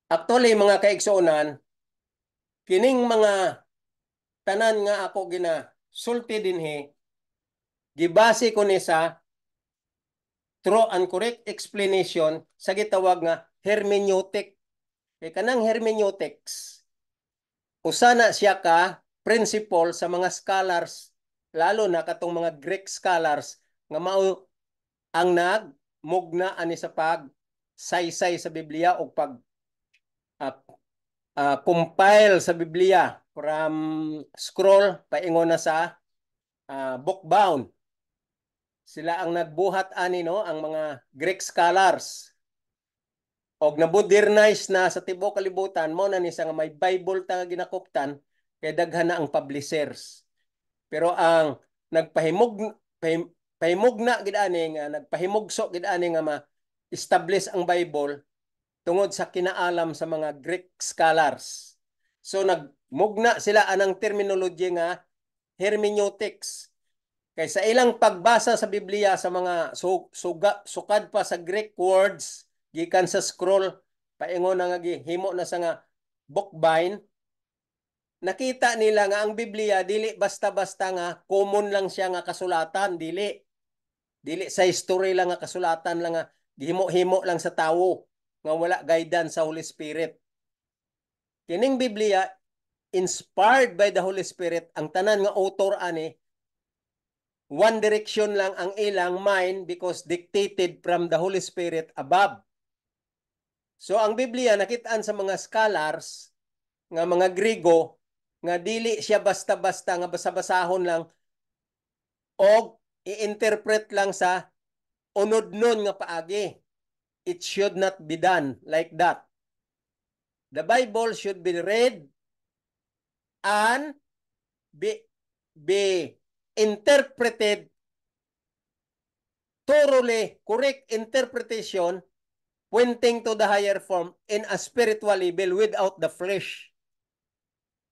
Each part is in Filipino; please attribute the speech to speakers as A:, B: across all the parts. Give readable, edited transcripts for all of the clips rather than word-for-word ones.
A: Actually, mga kaigsuonan, kining mga tanan nga ako sulti dinhi, gibase ko ni sa true and correct explanation sa gitawag nga hermeneutic. Kay kanang hermeneutics, usa na siya ka principle sa mga scholars, lalo na katong mga Greek scholars nga mao ang nagmugna ani sa pag saysay sa Biblia o pag uh, compile sa Biblia from scroll paingon na sa book bound. Sila ang nagbuhat ani no, ang mga Greek scholars. Og na-modernize na sa tibuok kalibutan mo na ni sa nga may Bible ta ginakuptan kay daghan na ang publishers. Pero ang nagpahimog pahimugna gid ani nga nagpahimugso gid ani nga ma-establish ang Bible tungod sa kinaalam sa mga Greek scholars. So nagmugna sila anang terminology nga hermeneutics. Kay sa ilang pagbasa sa Biblia sa mga sukad pa sa Greek words gikan sa scroll paingon na nga gihimo na sa nga book bind, nakita nila nga ang Biblia dili basta-basta nga common lang siya nga kasulatan, dili sa history lang nga kasulatan lang nga gihimo-himo lang sa tawo nga wala guidance sa Holy Spirit. Kining Biblia inspired by the Holy Spirit, ang tanan nga author ani one direction lang ang ilang mind because dictated from the Holy Spirit above. So ang Biblia nakitaan sa mga scholars nga mga Griego nga dili siya basta-basta nga basa-basahon lang o i-interpret lang sa unod-nun nga paagi. It should not be done like that. The Bible should be read and be interpreted thoroughly, correct interpretation pointing to the higher form in a spiritual level without the flesh.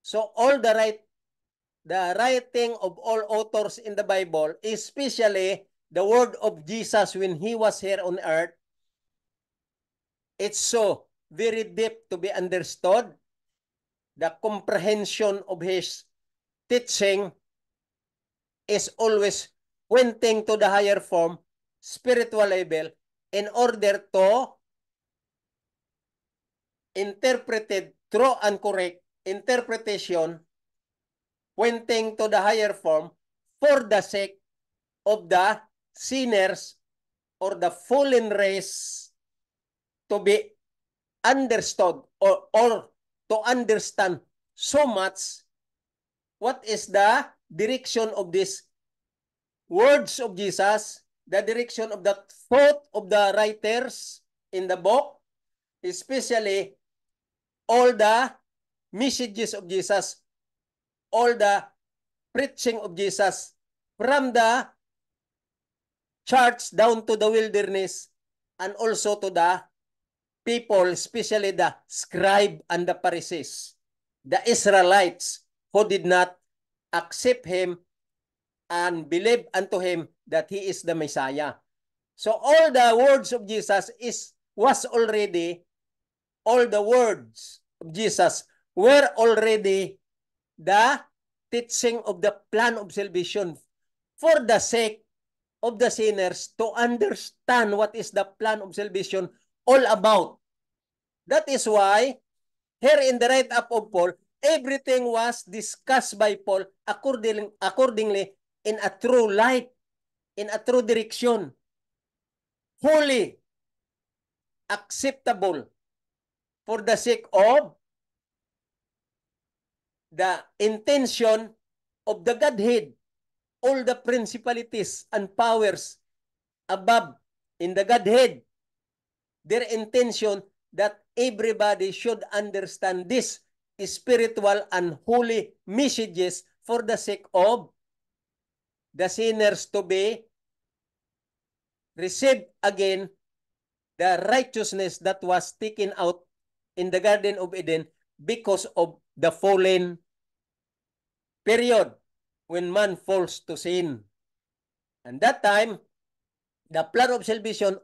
A: So all the writing of all authors in the Bible, especially the word of Jesus when he was here on earth, it's so very deep to be understood. The comprehension of his teaching is always pointing to the higher form, spiritual level, in order to interpreted true and correct interpretation pointing to the higher form for the sake of the sinners or the fallen race to be understood or to understand so much what is the direction of these words of Jesus, the direction of the thought of the writers in the book, especially all the messages of Jesus, all the preaching of Jesus from the church down to the wilderness and also to the people, especially the scribe and the Pharisees, the Israelites who did not accept him and believe unto him that he is the Messiah. So all the words of Jesus all the words of Jesus were already the teaching of the plan of salvation for the sake of the sinners to understand what is the plan of salvation all about. That is why here in the write-up of Paul, everything was discussed by Paul accordingly in a true light, in a true direction, holy, acceptable for the sake of the intention of the Godhead, all the principalities and powers above in the Godhead, their intention that everybody should understand this spiritual and holy messages for the sake of the sinners to be received again the righteousness that was taken out in the Garden of Eden because of the fallen period when man falls to sin. And that time, the plan of salvation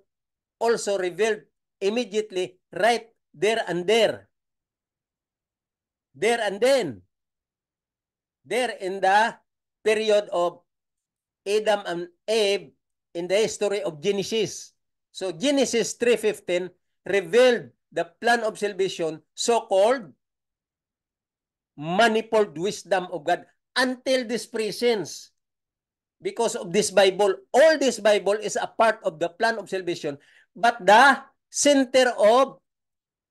A: also revealed immediately right there and there. There and then. There in the period of Adam and Eve in the history of Genesis. So Genesis 3:15 revealed the plan of salvation, so-called manifold wisdom of God until this presence. Because of this Bible, all this Bible is a part of the plan of salvation, but the center of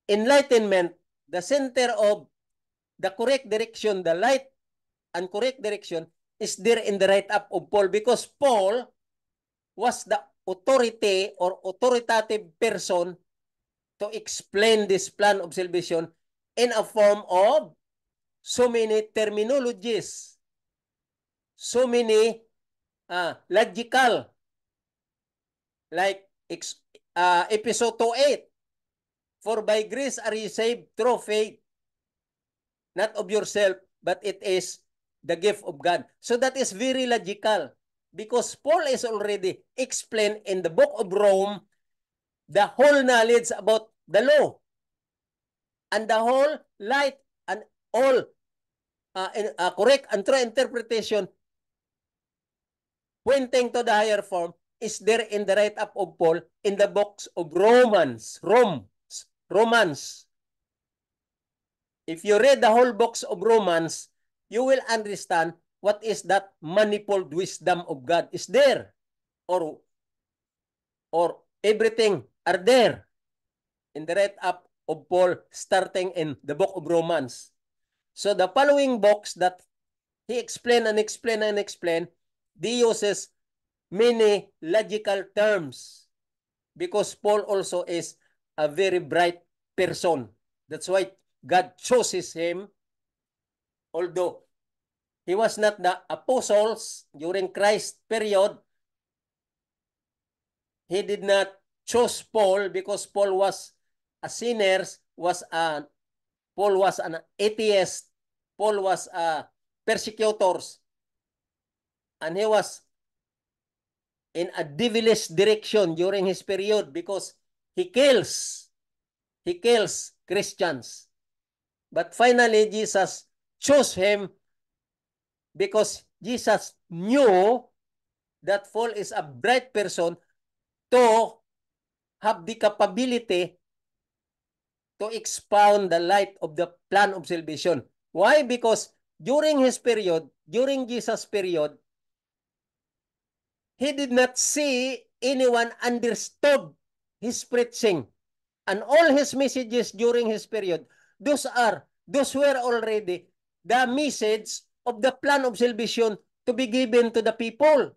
A: enlightenment, the center of the correct direction, the light and correct direction is there in the right up of Paul, because Paul was the authority or authoritative person to explain this plan of salvation in a form of so many terminologies, so many logical, like episode 2:8, for by grace are ye saved through faith, not of yourself, but it is the gift of God. So that is very logical, because Paul is already explained in the book of Rome the whole knowledge about the law and the whole light and all correct and true interpretation pointing to the higher form is there in the right up of Paul in the books of Romans. If you read the whole books of Romans, you will understand what is that manifold wisdom of God is there, or everything are there in the right up of Paul starting in the book of Romans. So the following books that he explained and explained and explained, he uses many logical terms because Paul also is a very bright person. That's why God chooses him, although he was not the apostles during Christ's period. He did not choose Paul because Paul was a sinner, Paul was an atheist, Paul was a persecutors, and he was in a devilish direction during his period because he kills Christians. But finally, Jesus chose him because Jesus knew that Paul is a bright person to have the capability to expound the light of the plan of salvation. Why? Because during his period, during Jesus' period, he did not see anyone understood his preaching. And all his messages during his period, those were already the message of the plan of salvation to be given to the people.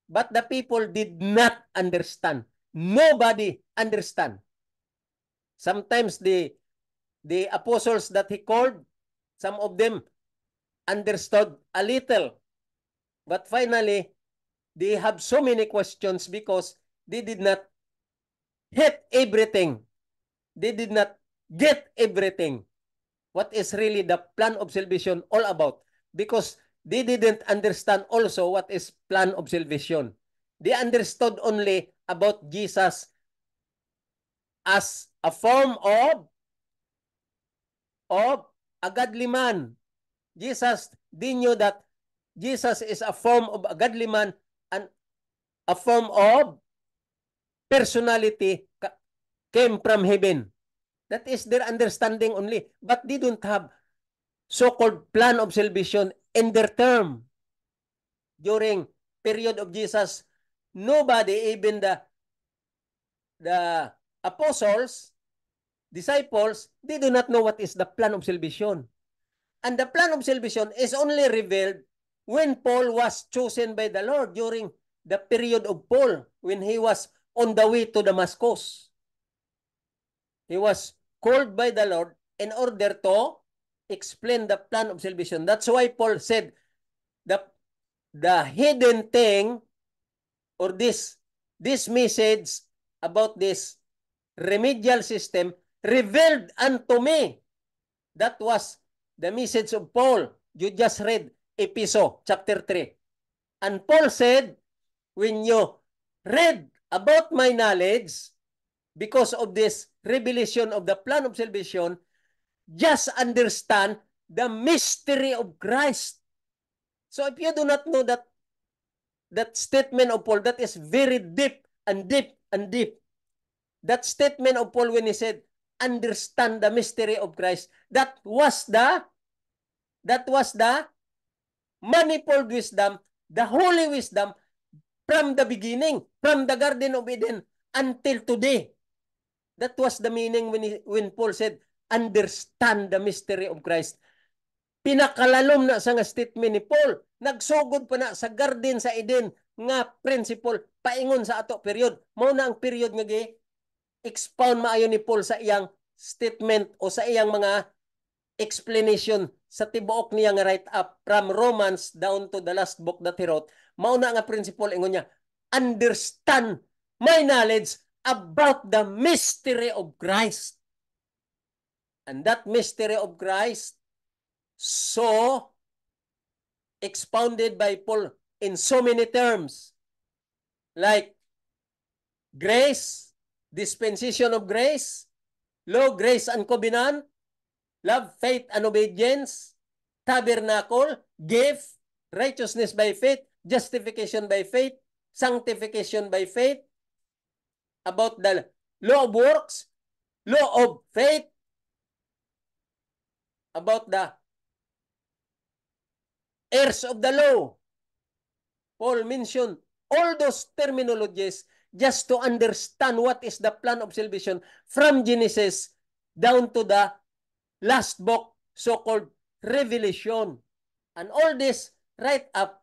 A: But the people did not understand. Nobody understand. Sometimes the apostles that he called, some of them understood a little. But finally, they have so many questions because they did not hit everything. They did not get everything. What is really the plan of salvation all about? Because they didn't understand also what is plan of salvation. They understood only about Jesus as a form of a godly man. They knew that Jesus is a form of a godly man and a form of personality came from heaven. That is their understanding only. But they don't have so-called plan of salvation in their term. During period of Jesus, nobody, even the apostles, disciples, they do not know what is the plan of salvation. And the plan of salvation is only revealed when Paul was chosen by the Lord during the period of Paul, when he was on the way to Damascus. He was called by the Lord in order to explain the plan of salvation. That's why Paul said the hidden thing, or this message about this remedial system revealed unto me. That was the message of Paul. You just read Ephesians chapter 3. And Paul said, when you read about my knowledge, because of this revelation of the plan of salvation, just understand the mystery of Christ. So if you do not know that statement of Paul, that is very deep and deep and deep. That statement of Paul when he said, understand the mystery of Christ, that was the manifold wisdom, the holy wisdom from the beginning, from the Garden of Eden until today. That was the meaning when Paul said, understand the mystery of Christ. Pinakalalom na sa nga statement ni Paul. Nagsugod pa na sa Garden sa Eden nga principle paingon sa ato period. Mao na ang period nga expound maayo ni Paul sa iyang statement o sa iyang mga explanation sa tibuok niya nga write up from Romans down to the last book that he wrote. Mao na nga principle ingon niya, understand my knowledge about the mystery of Christ. And that mystery of Christ so expounded by Paul in so many terms, like grace, dispensation of grace, law, grace and covenant, love, faith and obedience, tabernacle, gift, righteousness by faith, justification by faith, sanctification by faith, about the law of works, law of faith, about the heirs of the law. Paul mentioned all those terminologies just to understand what is the plan of salvation from Genesis down to the last book, so-called Revelation. And all this right up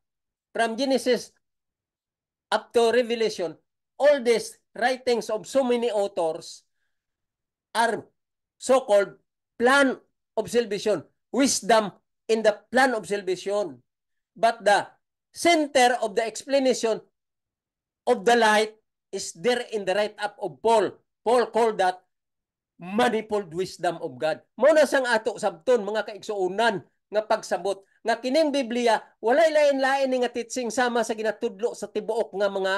A: from Genesis up to Revelation, all these writings of so many authors are so-called plan of salvation, wisdom in the plan of salvation. But the center of the explanation of the light is there in the write-up of Paul. Paul called that manifold wisdom of God. Muna sang ato sabton mga kaigsuunan nga pagsabot nga kining Biblia walay lain-lain nga teaching sama sa ginatudlo sa tibuok nga mga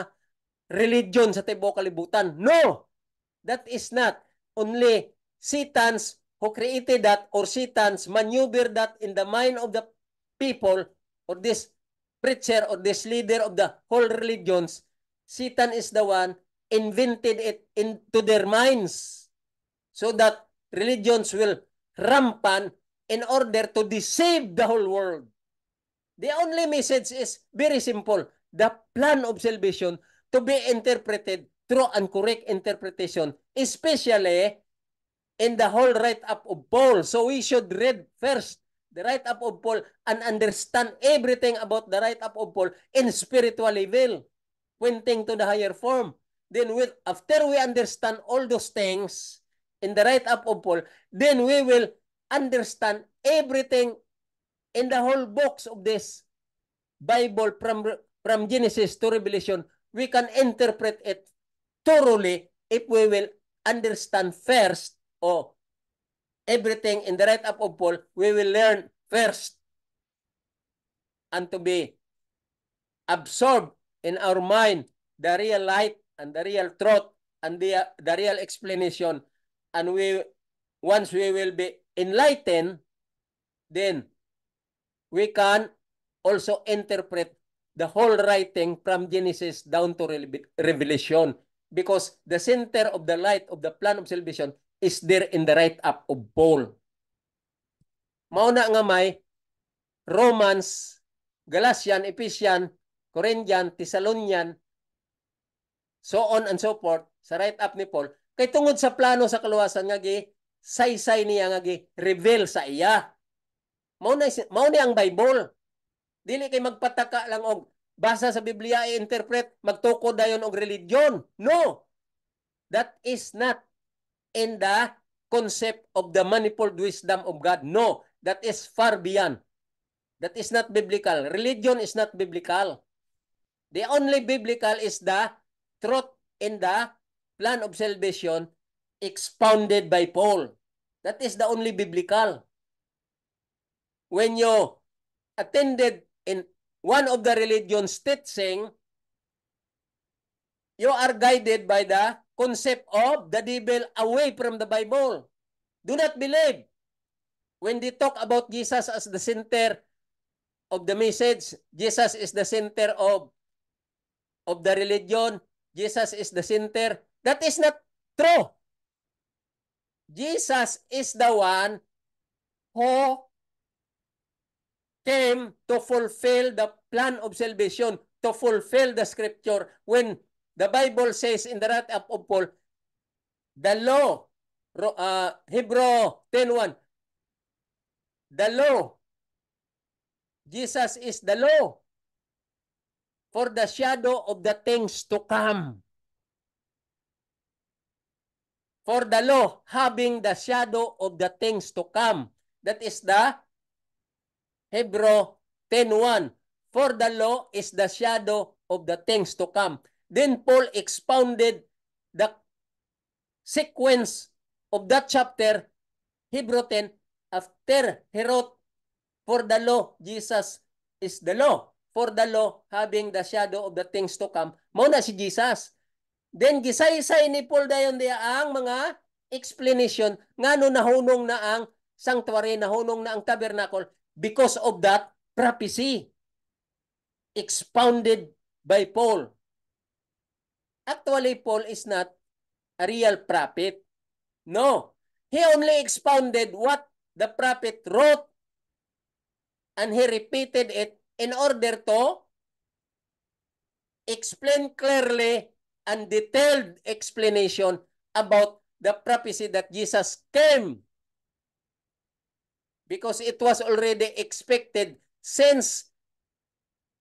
A: religion sa tibuok kalibutan. No, that is not. Only Satan's who created that, or Satan's maneuver that in the mind of the people, or this preacher or this leader of the whole religions. Satan is the one invented it into their minds so that religions will rampant in order to deceive the whole world. The only message is very simple. The plan of salvation to be interpreted through and correct interpretation, especially in the whole write-up of Paul. So we should read first the write-up of Paul and understand everything about the write-up of Paul in spiritual level, pointing to the higher form. Then after we understand all those things in the write-up of Paul, then we will understand everything in the whole books of this Bible from Genesis to Revelation. We can interpret it thoroughly if we will understand first everything in the write-up of Paul. We will learn first and to be absorbed in our mind the real light and the real truth and the real explanation. And once we will be enlightened, then we can also interpret the whole writing from Genesis down to Revelation, because the center of the light of the plan of salvation is there in the write-up of Paul. Mauna nga may Romans, Galatian, Ephesian, Corinthian, Thessalonian, so on and so forth, sa write-up ni Paul, kay tungod sa plano sa kaluwasan nga saysay niya nga reveal sa iya. Mao ni ang Bible. Dili kay magpataka lang og basa sa Biblia i-interpret, magtukod dayon og religion. No. That is not in the concept of the manifold wisdom of God. No, that is far beyond. That is not biblical. Religion is not biblical. The only biblical is the truth in the plan of salvation expounded by Paul. That is the only biblical. When you attended in one of the religion's teaching, you are guided by the concept of the devil away from the Bible. Do not believe when they talk about Jesus as the center of the message. Jesus is the center of the religion. Jesus is the center. That is not true. Jesus is the one who came to fulfill the plan of salvation, to fulfill the scripture. When the Bible says in the write-up of Paul, the law, Hebrew 10:1, the law, Jesus is the law for the shadow of the things to come. For the law having the shadow of the things to come. That is the Hebrew 10:1. For the law is the shadow of the things to come. Then Paul expounded the sequence of that chapter, Hebrew 10, after he wrote, for the law, Jesus is the law. For the law having the shadow of the things to come. Muna si Jesus. Then gisay-say ni Paul dayon dia ang mga explanation ngano nahunong na ang sanctuary, nahunong na ang tabernacle because of that prophecy expounded by Paul. Actually, Paul is not a real prophet. No. He only expounded what the prophet wrote and he repeated it in order to explain clearly and detailed explanation about the prophecy that Jesus came. Because it was already expected since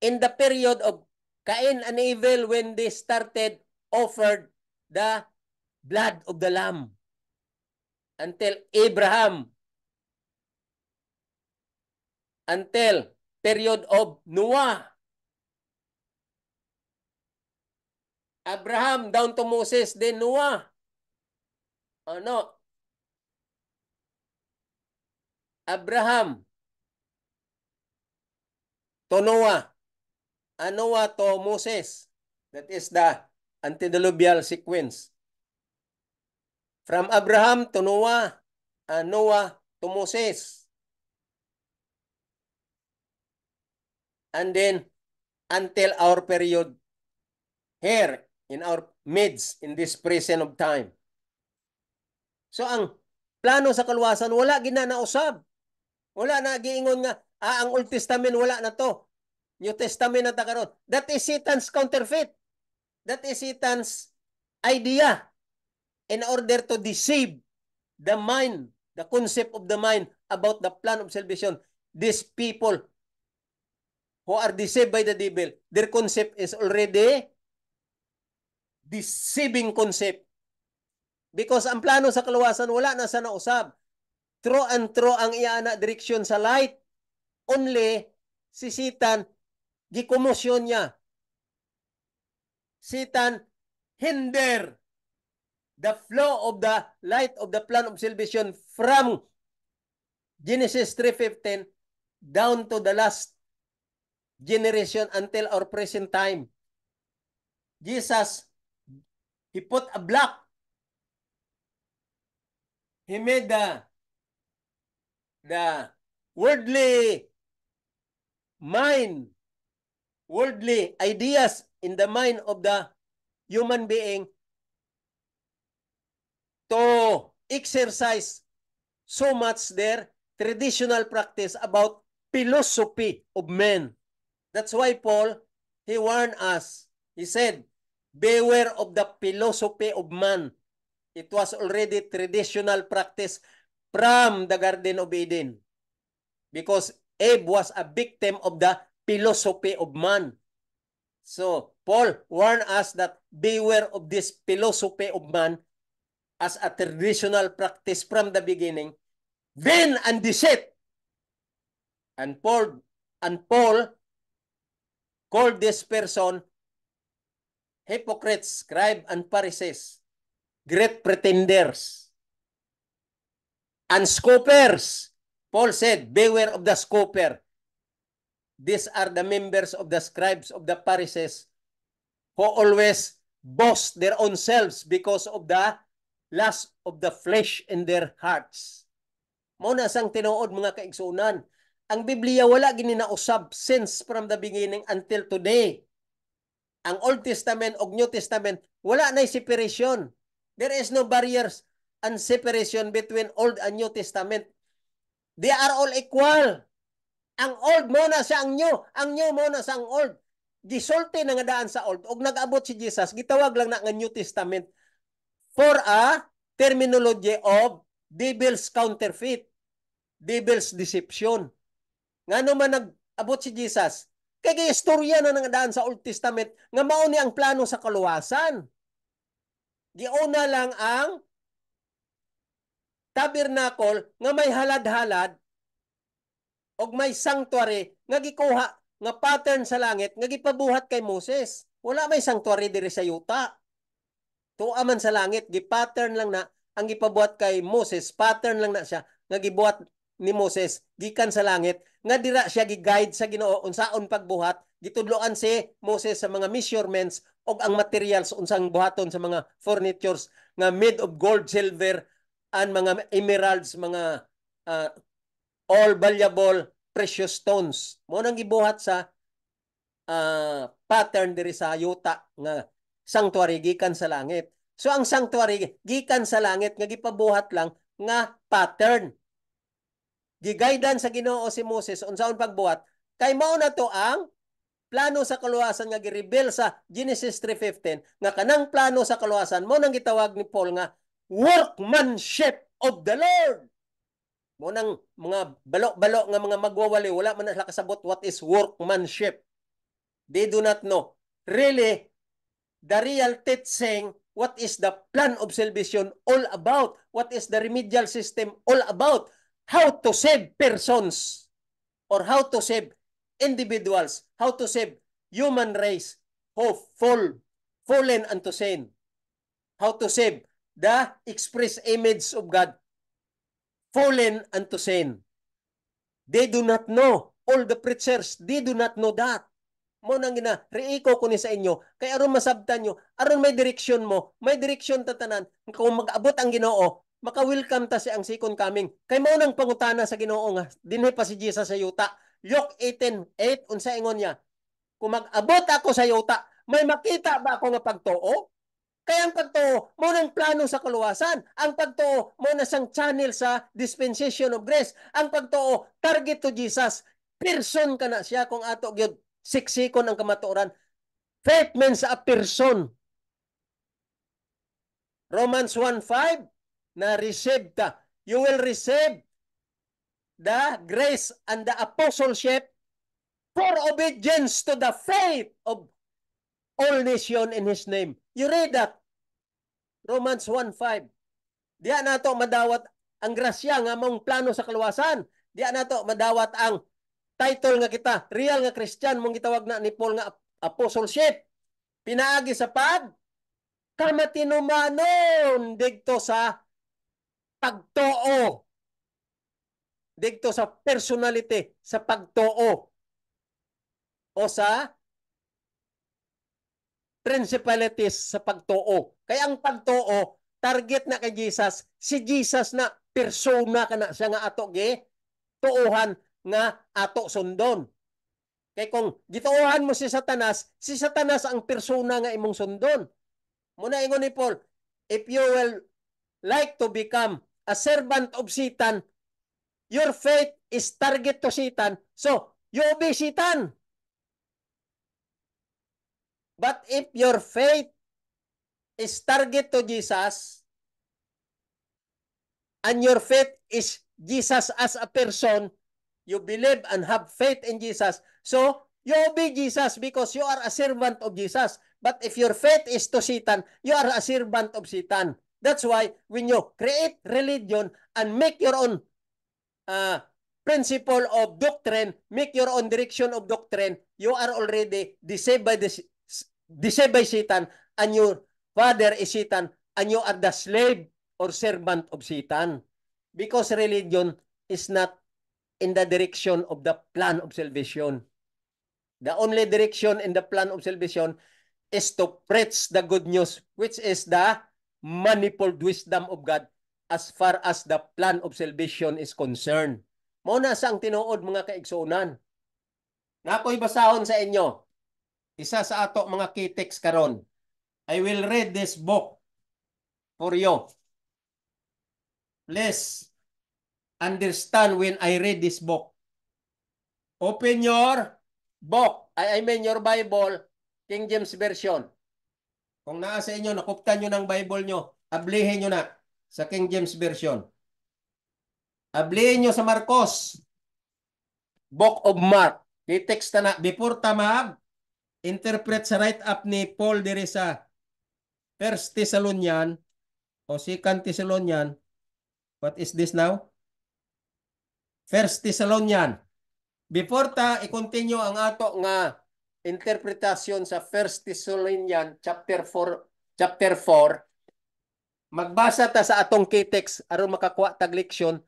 A: in the period of Cain and Abel when they started offered the blood of the lamb until Abraham, until period of Noah, Abraham down to Moses, then Noah. Ano? Abraham to Noah. Noah to Moses. That is the antediluvial sequence. From Abraham to Noah, Noah to Moses. And then until our period here in our midst in this present of time. So ang plano sa kaluwasan wala gina nausab. Wala na giingon nga ang Old Testament wala na to. New Testament na ta karon. That is Satan's counterfeit. That is Satan's idea in order to deceive the mind, the concept of the mind about the plan of salvation. These people who are deceived by the devil, their concept is already deceiving concept. Because ang plano sa kaluwasan wala na sa nausab. True and true ang iana direksyon sa light. Only si Satan gikomosyon niya. Satan hinder the flow of the light of the plan of salvation from Genesis 3:15 down to the last generation until our present time. Jesus, he put a block. He made the worldly mind, worldly ideas in the mind of the human being to exercise so much their traditional practice about philosophy of men. That's why Paul, he warned us. He said, beware of the philosophy of man. It was already traditional practice from the Garden of Eden. Because Abe was a victim of the philosophy of man. So, Paul warned us that beware of this philosophy of man as a traditional practice from the beginning, vain and deceit. And Paul called this person hypocrites, scribes, and Pharisees, great pretenders, and scoffers. Paul said, beware of the scoffer. These are the members of the scribes of the Pharisees who always boast their own selves because of the lust of the flesh in their hearts. Mao na sang tinuod mga kaigsunan. Ang Biblia wala gini nausab since from the beginning until today. Ang Old Testament o New Testament wala na separation. There is no barriers and separation between Old and New Testament. They are all equal. Ang Old mo na sa ang New mo na sa ang Old. Gisulti na nga daan sa Old og nag-abot si Jesus, gitawag lang na nga New Testament for a terminology of devil's counterfeit, devil's deception. Ngano man nag-abot si Jesus, kay istorya na nga daan sa Old Testament nga mao ni ang plano sa kaluwasan. Giuna lang ang tabernacle nga may halad-halad og may sanctuary nga gikuha nga pattern sa langit nga gipabuhat kay Moses. Wala may sanctuary diri sa yuta. Tuwa man sa langit, gi-pattern lang na ang gipabuhat kay Moses, pattern lang na siya nga gibuhat ni Moses gikan sa langit nga dira siya gi-guide sa Ginoo unsaon pagbuhat, gitudloan si Moses sa mga measurements og ang materials unsang buhaton sa mga furnitures nga made of gold, silver and mga emeralds, mga all valuable precious stones. Mo nang gibuhat sa pattern diri sa yuta nga sanctuary gikan sa langit. So ang sanctuary gikan sa langit nga gipabuhat lang nga pattern. Gigaydan sa Ginoo si Moses unsaon pagbuhat kay mao na to ang plano sa kaluwasan nga gi-reveal sa Genesis 3:15 nga kanang plano sa kaluwasan mo nang gitawag ni Paul nga workmanship of the Lord. Mo nang mga balo-balo nga mga magwawali wala man na kasabot what is workmanship. They do not know. Really, the real teaching, what is the plan of salvation all about? What is the remedial system all about? How to save persons or how to save individuals, how to save human race who fallen unto sin. How to save the express image of God fallen unto sin. They do not know. All the preachers, they do not know that. Mo nang gina riiko ko ni sa inyo kay aron masabtan nyo, aron may direksyon mo, may direksyon tatanan kung mag-abot ang Ginoo, maka-welcome ta si ang second coming. Kay mao nang pangutana sa Ginoo nga dinhi pa si Jesus sa yuta. Luke 18:8 unsa ingon niya? Kung mag-abot ako sa yuta, may makita ba ako nga pagtuo? Kaya ang pagtuo mo nang plano sa kaluwasan. Ang pagtuo mo na sang channel sa dispensation of grace. Ang pagtuo target to Jesus. Person ka na siya kung ato gyud siksikon ang kamatuoran. Faith means a person. Romans 1:5 na receive ta. You will receive the grace and the apostleship for obedience to the faith of all nation in His name. You read that. Romans 1:5. Diya nato madawat ang grasya nga mong plano sa kaluwasan. Diya nato madawat ang title nga kita, real nga Christian, mong gitawag na ni Paul nga apostleship. Pinaagi sa kamatinumanon dito sa pagtuo. Dito sa personality, sa pagtuo. O sa principalities sa pagtuo. Kaya ang pagtuo, target na kay Jesus, si Jesus na persona ka na siya nga ato tuuhan nga ato sundon. Kay kung gituuhan mo si Satanas ang persona nga imong sundon. Muna ingon ni Paul, if you will like to become a servant of Satan, your faith is target to Satan, so you obey Satan. But if your faith is target to Jesus, and your faith is Jesus as a person, you believe and have faith in Jesus, so you obey Jesus because you are a servant of Jesus. But if your faith is to Satan, you are a servant of Satan. That's why when you create religion and make your own principle of doctrine, make your own direction of doctrine, you are already deceived by Satan, and your father is Satan, and you are the slave or servant of Satan. Because religion is not in the direction of the plan of salvation. The only direction in the plan of salvation is to preach the good news, which is the manifold wisdom of God as far as the plan of salvation is concerned. Mao na sa ang tinuod mga kaigsuonan. Nakoy basahon sa inyo. Isa sa ato mga key text karon. I will read this book for you. Please understand when I read this book. Open your book. I mean your Bible, King James Version. Kung naa sa inyo, nakuptan nyo ng Bible nyo, ablihin nyo na sa King James Version. Ablihin nyo sa Marcos, Book of Mark. I-text na before tamag, interpret sa write-up ni Paul diri sa First Thessalonian o Second Thessalonian. What is this now? First Thessalonian. Before ta i-continue ang ato nga interpretasyon sa First Thessalonian chapter 4, magbasa ta sa atong key text aron makakuha tag leksyon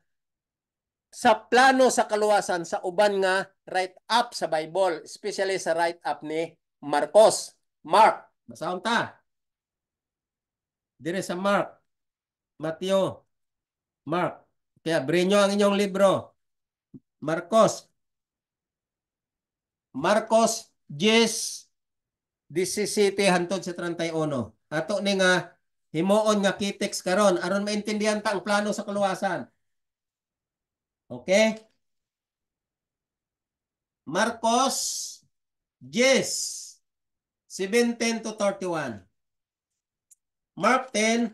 A: sa plano sa kaluwasan sa uban nga write-up sa Bible, especially sa write-up ni Marcos. Mark, basahon ta. Dire sa Mark, Mateo, Mark. Kaya brinyo ang inyong libro. Marcos 10:17 hangtod sa 31. Ato ni nga himuon nga key text karon aron maintindihan ta ang plano sa kaluwasan. Okay? Marcos 10:17 to 31. Mark 10,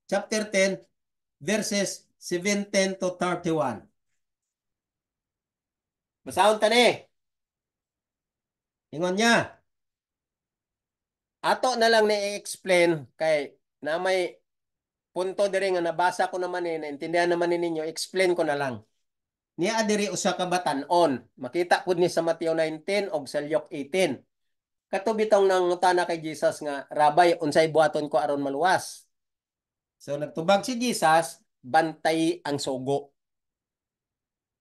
A: chapter 10, verses 17 to 31. Basahon ta ni. Ingon niya. Ato na lang ni-explain kay na may punto diri nga nabasa ko naman naintindihan naman ninyo, explain ko na lang. Niya diri usa ka batan-on. Makita pud ni sa Mateo 19 og sa Luke 18. Kato bitong nangutana kay Jesus nga, Rabay, unsay buhaton ko aron maluwas? So nagtubag si Jesus, bantay ang sugo.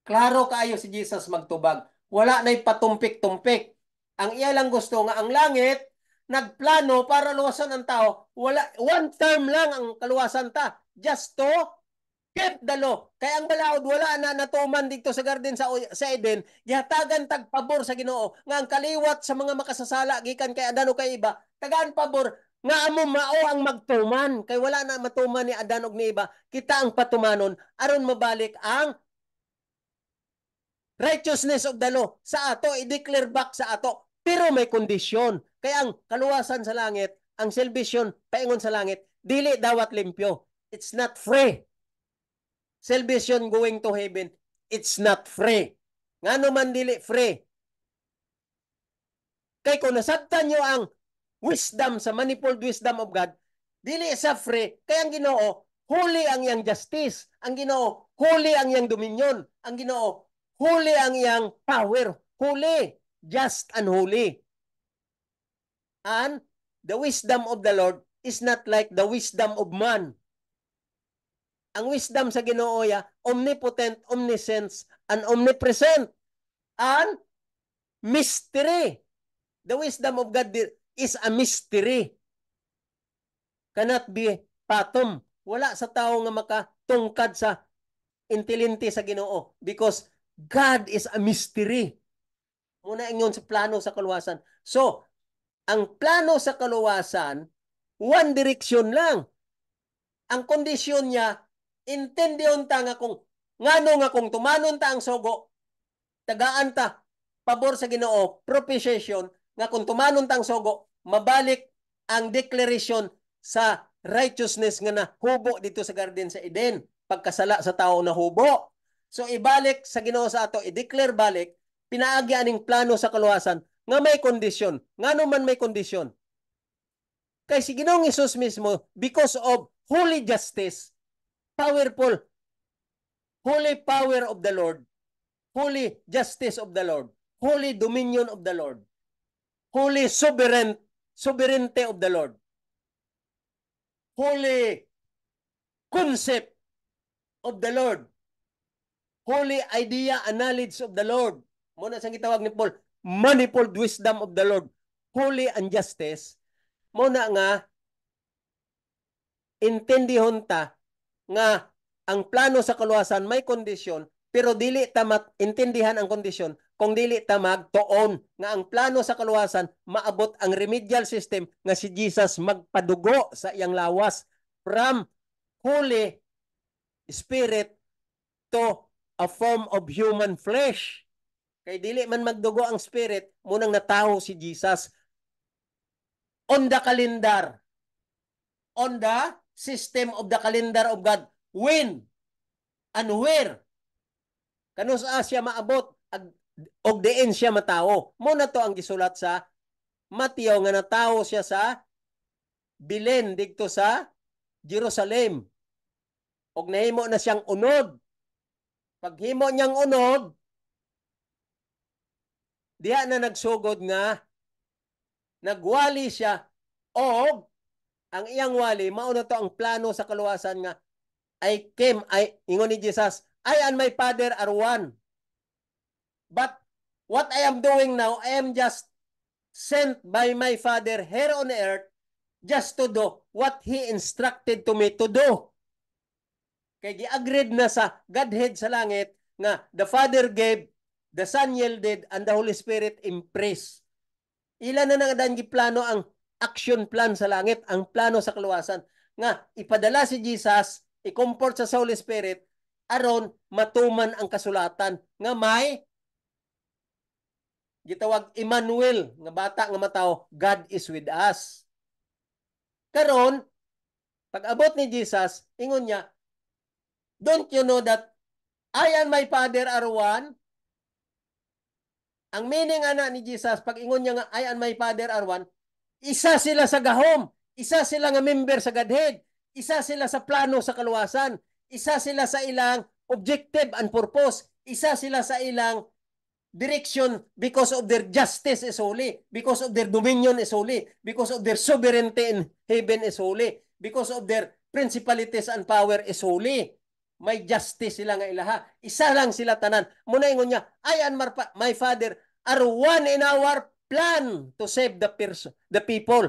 A: Klaro kaayo si Jesus magtubag. Wala na'y patumpik-tumpik. Ang iya lang gusto nga ang langit nagplano para luwasan ang tao. Wala, one term lang ang kaluwasan ta. Just to keep the law. Kaya ang balaod wala na natuman dito sa garden sa Eden, gihatagan tag pabor sa Ginoo nga ang kaliwat sa mga makasasala gikan kay Adan o kay iba, tagaan pabor nga amo mao ang magtuman kay wala na matuman ni Adan og ni iba, kita ang patumanon aron mabalik ang righteousness of the law sa ato, i-declare back sa ato. Pero may kondisyon. Kaya ang kaluwasan sa langit, ang salvation, paingon sa langit, dili dawat limpyo. It's not free. Salvation going to heaven, it's not free. Ngano man dili free? Kay kung nasabtan nyo ang wisdom sa manifold wisdom of God, dili sa free. Kaya ang Ginoo, holy ang iyang justice. Ang Ginoo, holy ang iyang dominion. Ang Ginoo, holy ang iyang power. Holy, just and holy. And the wisdom of the Lord is not like the wisdom of man. Ang wisdom sa Ginoo ya, omnipotent, omniscience, and omnipresent. And mystery. The wisdom of God is a mystery. Cannot be fathom. Wala sa tao nga makatungkad sa intelente sa Ginoo because God is a mystery. Muna ingon sa plano sa kaluwasan. So, ang plano sa kaluwasan, one direction lang. Ang kondisyon niya, intendyon ta nga kung ngano nga kung tumanon ta ang sugo, tagaan ta, pabor sa Ginoo, propitiation, nga kung tumanon ta ang sugo, mabalik ang declaration sa righteousness nga nahubo dito sa garden sa Eden, pagkasala sa tao na hubo. So, ibalik sa Ginoo sa ato, i-declare balik, pinaagi aning plano sa kaluwasan nga may kondisyon. Ngano man may kondisyon? Kay si Ginoong Hesus mismo, because of holy justice, powerful, holy power of the Lord, holy justice of the Lord, holy dominion of the Lord, holy sovereignty of the Lord, holy concept of the Lord, holy idea and knowledge of the Lord. Muna sang gitawag ni Paul, manifold wisdom of the Lord, holy and justice. Muna nga, intindihon ta nga ang plano sa kaluwasan may kondisyon, pero dili ta intindihan ang kondisyon kung dili ta magtuon nga ang plano sa kaluwasan maabot ang remedial system nga si Jesus magpadugo sa iyang lawas from Holy Spirit to a form of human flesh. Kay dili man magdugo ang spirit, munang natawo si Jesus on the calendar, on the system of the calendar of God. When and where kanus siya maabot og diin siya matawo. Muna to ang gisulat sa Mateo nga natawo siya sa Belen didto sa Jerusalem. Og nahimo na siyang unod. Paghimo niyang unod, diha na nagsugod nga nagwali siya og ang iyang wali mao na to ang plano sa kaluwasan nga ingon ni Jesus, I and my Father are one. But what I am doing now, I am just sent by my Father here on earth just to do what He instructed to me to do. Kay gi-agreed na sa Godhead sa langit nga the Father gave, the Son yielded, and the Holy Spirit impressed. Ilan na nang giplano ang action plan sa langit, ang plano sa kaluwasan nga ipadala si Jesus, i-comfort sa Holy Spirit aron matuman ang kasulatan nga may gitawag Emmanuel nga bata nga mataw, God is with us. Karon pag abot ni Jesus, ingon niya, don't you know that I and my Father are one? Ang meaning ana ni Jesus, pag ingon niya nga I and my Father are one, isa sila sa gahom, isa sila nga member sa Godhead, isa sila sa plano sa kaluwasan, isa sila sa ilang objective and purpose, isa sila sa ilang direction because of their justice is holy, because of their dominion is holy, because of their sovereignty in heaven is holy, because of their principalities and power is holy. May justice sila nga ilaha. Isa lang sila tanan. Muna ingon niya, I and my Father are one in our plan to save the people.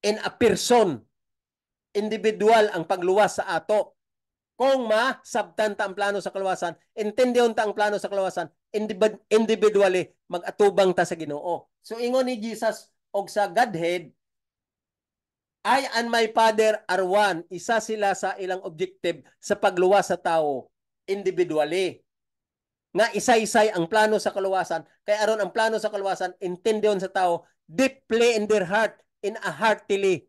A: In a person, individual ang pagluwas sa ato. Kung masabtan ta ang plano sa kaluwasan, intindihon ta ang plano sa kaluwasan, individually mag-atubang ta sa Ginoo. So ingon ni Jesus og sa Godhead, I and my Father are one. Isa sila sa ilang objective sa pagluwas sa tao individually. Nga isa-isay ang plano sa kaluwasan. Kaya aron ang plano sa kaluwasan, intindihon sa tao deeply in their heart, in a heartily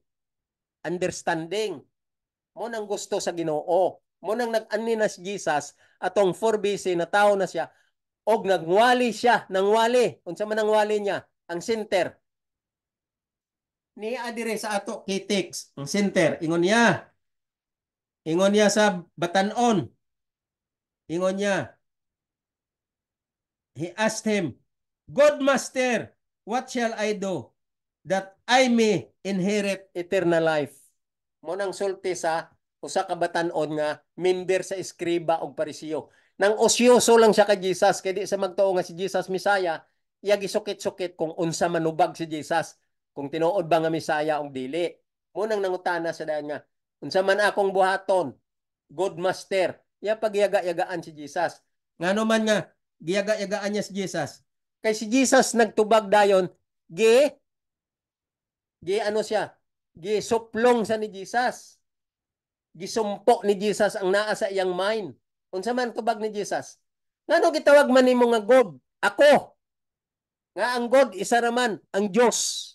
A: understanding. Mo nang gusto sa Ginoo. Mo nang nag-ani na si Jesus atong 4 BC na tao na siya og nagwali siya, nangwali. Unsa man ang wali niya? Ang center ni adire sa ato kitix ang center ingon niya sa batanon, ingon niya, he asked him, good master, what shall I do that I may inherit eternal life? Mo nang sulti sa usa ka batanon nga member sa eskriba og parisiyo. Nang osyoso lang siya kay Jesus kay di sa magtuo nga si Jesus Misaya, iya gisukit-sukit kung unsa manubag si Jesus, kung tinuod ba nga Misaya og dili. Munang nangutana sa dayon nga, unsa man akong buhaton, good master. Iya pagyaga-yagaan si Jesus. Ngano man nga giyaga-yagaan niya si Jesus. Kay si Jesus nagtubag dayon, gi ano siya, gi suplong sa ni Jesus. Gisumpo ni Jesus ang naa sa iyang mind. Unsa man tubag ni Jesus? Ngano gitawag man nimo nga God? Ako. Nga ang God isa raman ang Dios.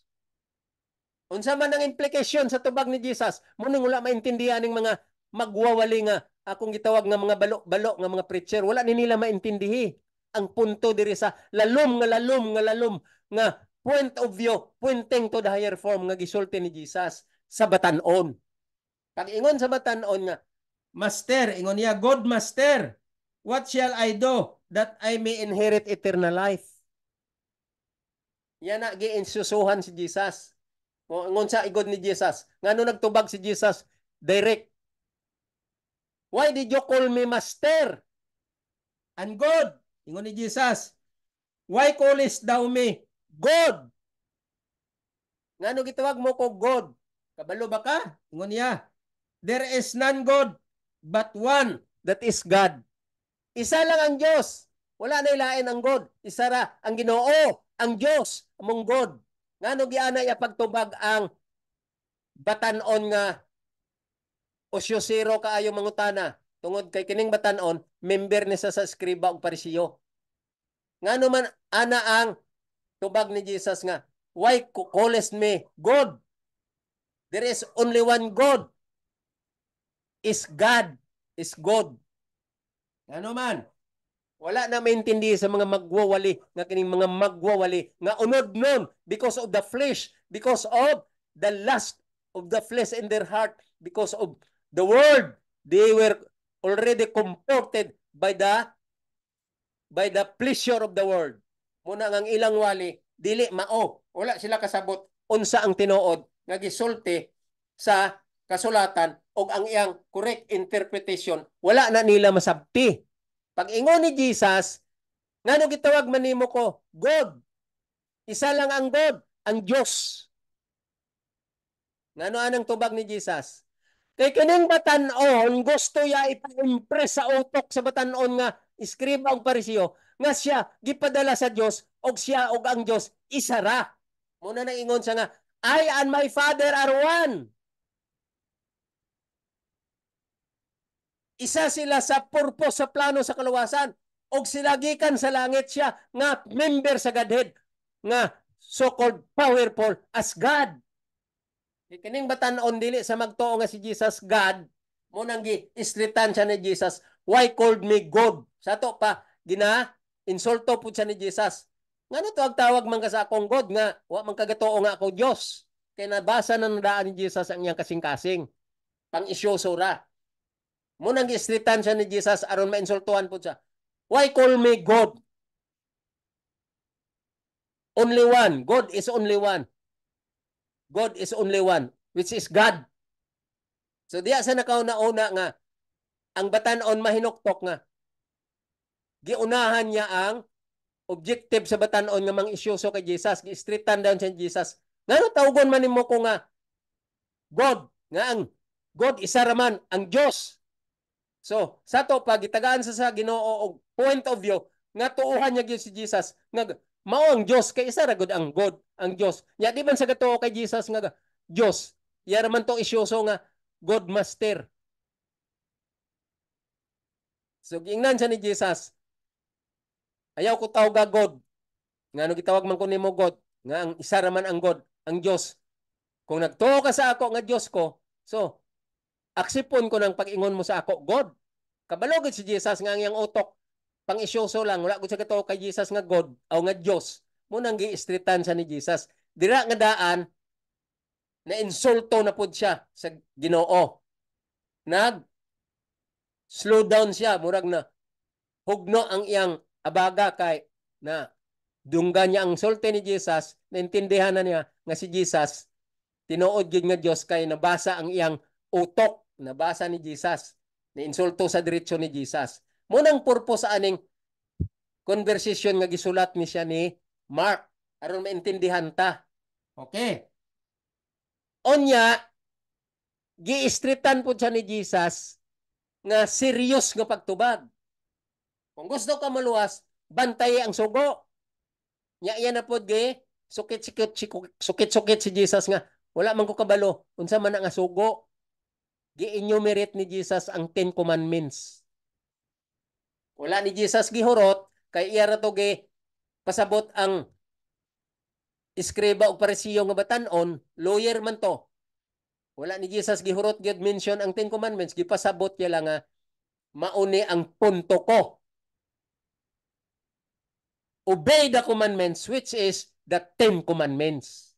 A: Unsa man ang implication sa tubag ni Jesus? Munong wala maintindihan ning mga magwawali nga akong gitawag nga mga balo-balo nga mga preacher, wala ni nila maintindihi ang punto diri sa lalom nga point of view pointing to the higher form nga gisulti ni Jesus sa batanon. Pag ingon sa batanon nga, Master, ingon niya, good master, what shall I do that I may inherit eternal life? Yan na giinsusuhan si Jesus. Ingon sa igod ni Jesus. Ngano nagtubag si Jesus? Direct. Why did you call me master and God? Ingon ni Jesus. Why callest thou me God? Ngano gitawag mo ko God? Kabalo ba ka? Ingon niya, there is none God but one, that is God. Isa lang ang Diyos. Wala na ilain ang God. Isa ra ang Ginoo, ang Diyos, among God. Ngano giana iya pagtubag ang batanon nga osyosero kaayo mangutana. Tungod kay kining batanon, member ni sa skriba ug parisiyo. Ngano man ana ang tubag ni Jesus nga, why callest me God? There is only one God. Is God. Is God. Ano man? Wala na maintindi sa mga magwawali nga kining mga magwawali nga unod nun because of the flesh, because of the lust of the flesh in their heart, because of the word. They were already comforted by the pleasure of the world. Muna ang ilang wali, dili mao. Wala sila kasabot unsa ang tinuod nga gisulti sa kasulatan o ang iyang correct interpretation. Wala na nila masabti. Pag ingon ni Jesus, ngano gitawag man nimo ko? God. Isa lang ang God, ang Diyos. Ngano anang tubag ni Jesus? Kay kining batan-on gusto ya ipa-impress sa utok sa batan-on nga iskriba og parisiyo nga siya gipadala sa Dios og siya og ang Dios isa ra. Muna nang ingon siya nga I and my Father are one. Isa sila sa purpose sa plano sa kaluwasan og sila gikan sa langit siya nga member sa Godhead nga so-called powerful as God. Kining batan-on dili sa magtuo nga si Jesus God, mo nang gi-istritan siya ni Jesus, why called me God? Sa to pa insulto po siya ni Jesus. Ngano to ang tawag man ka sa akong God nga wa man kagatuo nga ako Dios. Kay nabasa na nadaan ni Jesus ang iyang kasing-kasing. Pang-isyoso ra. Mo nang gi-istritan siya ni Jesus aron mainsultuhan po siya. Why call me God? Only one. God is only one. God is only one, which is God. So diya sa nakauna-una nga, ang batan-on mahinuktok nga, giunahan niya ang objective sa batan-on nga mang isyoso kay Jesus, gi-streetan down sa Jesus. Ngano tawgon man nimo ko nga God, nga ang God isa ra man ang Dios. So, sa to pag gitagaan sa Ginoo og point of view nga tuuhan niya gyud si Jesus nga mao ang Dios kay isa ra gud ang God, ang Dios. Nya di man sa gatuo kay Jesus nga Dios. Ya ra man to isyoso nga God Master. So giingnan siya ni Jesus. Ayaw ko tawag God. Ngano gitawag man ko nimo God? Nga ang isa ra man ang God, ang Dios. Kung nagtuo ka sa ako nga Dios ko, so aksipon ko ng pag-ingon mo sa ako God. Kabalo gid si Jesus nga ang iyang utok pang-isyoso lang, wala gud sa katuo kay Jesus nga God o nga Dios. Mo nang gi-istritan sa ni Jesus. Dira nga daan na insulto na pud siya sa Ginoo. Nag slow down siya, murag na hugno ang iyang abaga kay na dunggan niya ang sulti ni Jesus, naintindihan na niya nga si Jesus tinuod gyud nga Dios kay nabasa ang iyang utok, nabasa ni Jesus, ni insulto sa diretso ni Jesus. Munang purpose sa aning conversation nga gisulat ni siya ni Mark aron maintindihan ta. Okay. Onya giistritan pud siya ni Jesus nga serious nga pagtubag. Kung gusto ka maluwas, bantay ang sugo. Nya iya na pod gi sukit-sukit si Jesus nga wala man ko kabalo unsa man nga sugo. Gi-enumerate ni Jesus ang 10 commandments. Wala ni Jesus gihurot kay iya ra to gi pasabot ang iskriba o parisiyo nga batan-on, lawyer man to. Wala ni Jesus gihurot gyud mention ang 10 commandments, gipasabot niya lang nga mauni ang punto ko. Obey the commandments, which is the 10 commandments.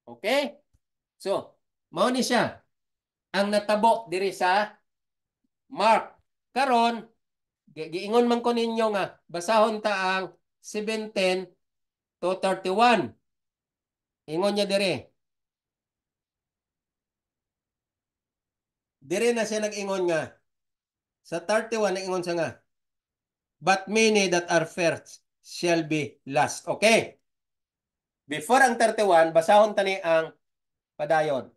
A: Okay? So, mao ni siya ang natabo diri sa Mark. Karon, giingon man ko ninyo nga basahon ta ang 17 to 31. Ingon niya diri. Diri na siya nag-ingon nga sa 31 nag-ingon siya nga but many that are first shall be last. Okay? Before ang 31, basahon tani ang padayon.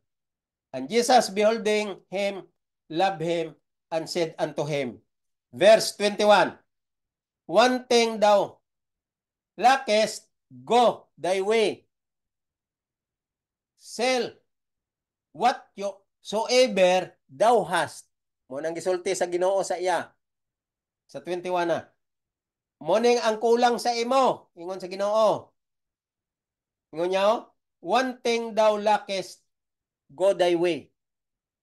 A: And Jesus beholding him, loved him, and said unto him. Verse 21, one thing thou lackest, go thy way. Sell what you soever thou hast. Mo nang gisulti sa Ginoo sa iya. Sa 21 na. Moning ang kulang sa imo, ingon sa Ginoo. Ingon niya, one thing thou lackest, go thy way.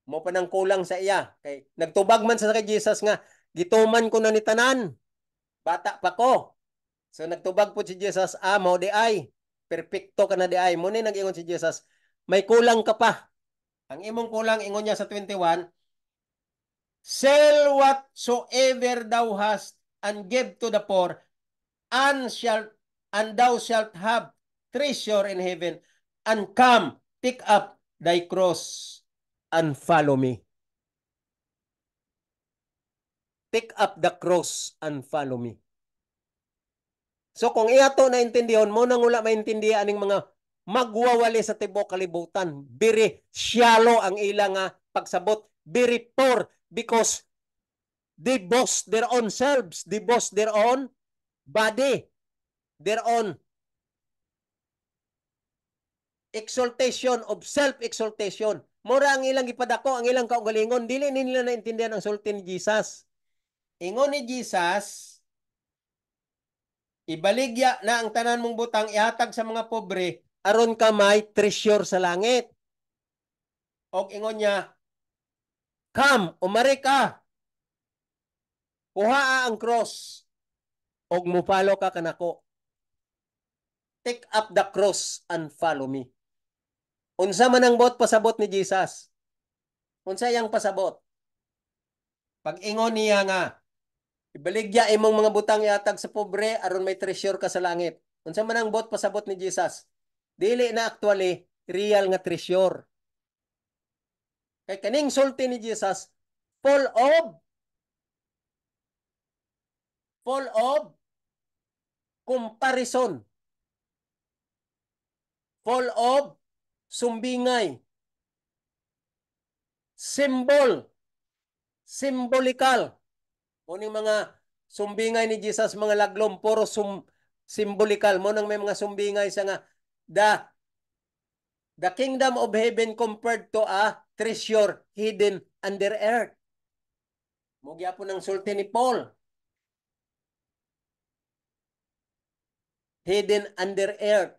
A: Mo pa nang kulang sa iya. Kay nagtubag man sa kay Jesus nga, gituman ko na ni tanan. Bata pa ko. So nagtubag po si Jesus, mo di ay. Perpekto ka na di ay. Muna nag-ingon si Jesus, may kulang ka pa. Ang imong kulang, ingon niya sa 21, sell whatsoever thou hast and give to the poor, and thou shalt have treasure in heaven, and come, pick up thy cross and follow me. Pick up the cross and follow me. So kung iyato na intindihan mo, nang wala maintindihan aning mga magwawali sa tibok kalibutan, very shallow ang ilang pagsabot, very poor because they boast their own selves, they boast their own body, their own exaltation of self-exaltation. Mura ang ilang ipadako, ang ilang kaugalingon, dili nila naintindihan ang sulti ni Jesus. Ingon ni Jesus, ibaligya na ang tanan mong butang, ihatag sa mga pobre, aron ka may treasure sa langit. O ingon niya, come, umari ka, kuhaa ang cross, og mupalo ka kanako. Take up the cross and follow me. Unsa man ang bot pasabot ni Jesus? Unsa yang pasabot? Pag ingon niya nga, ibaligya imong mga butang ihatag sa pobre aron may treasure ka sa langit. Unsa man ang bot pasabot ni Jesus? Dili na actually real nga treasure. Kay kaning sulti ni Jesus full of comparison. Full of sumbingay. Symbolical. Uning mga sumbingay ni Jesus, mga laglom, puro symbolical. Mo nang may mga sumbingay sa nga, the kingdom of heaven compared to a treasure hidden under earth. Mugya po ng sulti ni Paul. Hidden under earth.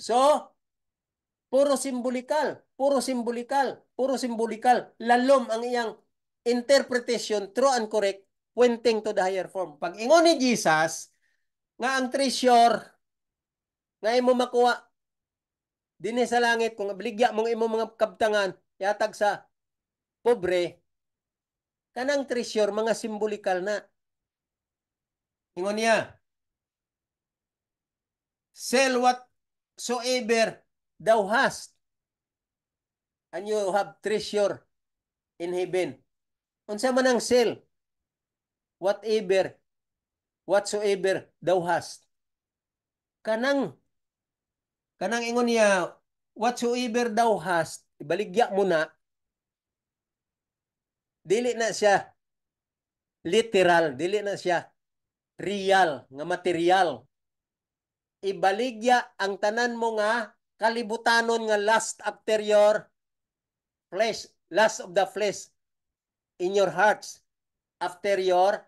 A: So, puro simbolikal. Lalom ang iyang interpretation, true and correct, pointing to the higher form. Pag ingon ni Jesus, nga ang treasure, nga imo makuha, dinhi sa langit, kung abligya mong imo mga kabtangan, yatag sa pobre, kanang treasure, mga simbolikal na. Ingon niya, sell whatsoever thou hast, and you have treasure in heaven. Unsa man ang sell? Whatsoever thou hast. Kanang ingon niya, whatsoever thou hast, ibaligya mo na, dili na siya literal, dili na siya real, nga material. Ibaligya ang tanan mo nga kalibutanon nga lust after your flesh, lust of the flesh in your hearts, after your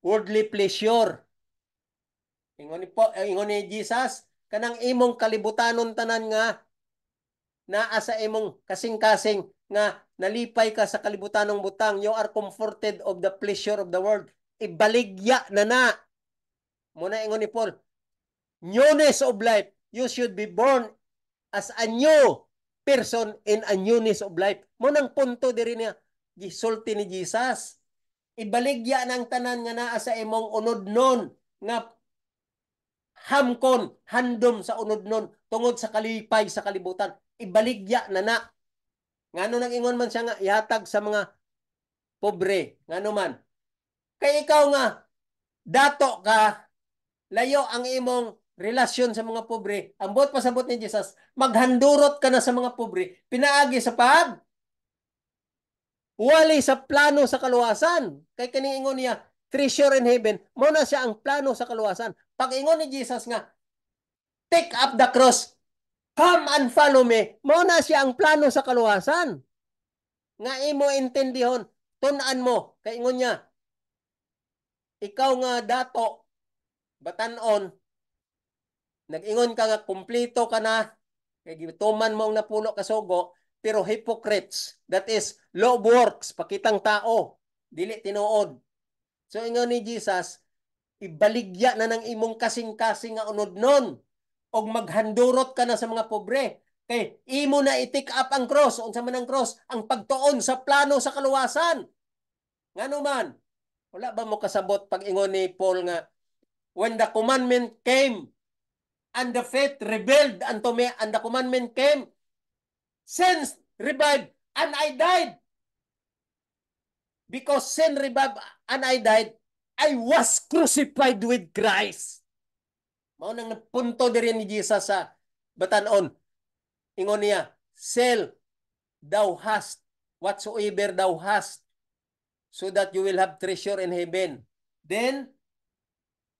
A: worldly pleasure. Ingon ni Jesus, kanang imong kalibutanon tanan nga naa sa imong kasing-kasing nga nalipay ka sa kalibutanong butang, you are comforted of the pleasure of the world. Ibaligya na. Muna ingon ni Paul, newness of life. You should be born as a new person in a newness of life. Munang punto diri niya gisulti ni Jesus. Ibaligya ng tanan nga naa sa imong unodnon nga hamkon, handom sa unodnon tungod sa kalipay sa kalibutan. Ibaligya na. Ngano nang ingon man siya nga ihatag sa mga pobre, ngano man. Kay ikaw nga dato ka, layo ang imong relasyon sa mga pobre, ang buot pasabot ni Jesus, maghandurot ka na sa mga pobre, pinaagi sa wali sa plano sa kaluwasan. Kay kaning ingon niya, treasure in heaven, mo na siya ang plano sa kaluwasan. Pag ingon ni Jesus nga, take up the cross, come and follow me, mo na siya ang plano sa kaluwasan. Nga imo intendihon, tunan mo, kay ingon niya, ikaw nga dato, batanon, nag-ingon ka nga, kumplito ka na, kay gituman mo ang napulo ka sugo, pero hypocrites, that is, law of works, pakitang tao, dili tinuod. So ingon ni Jesus, ibaligya na ng imong kasing-kasing nga unod nun, o maghandurot ka na sa mga pobre. Kay imo na i-take up ang cross, unsa man ang cross, ang pagtuon sa plano sa kaluwasan. Ngano man, wala ba mo kasabot pag ingon ni Paul nga, when the commandment came, and the faith rebelled unto me, and the commandment came, sin revived, and I died. Because sin revived, and I died, I was crucified with Christ. Mao nang punto diri ni Jesus sa batanon. Ingon niya, sell thou hast whatsoever thou hast, so that you will have treasure in heaven. Then,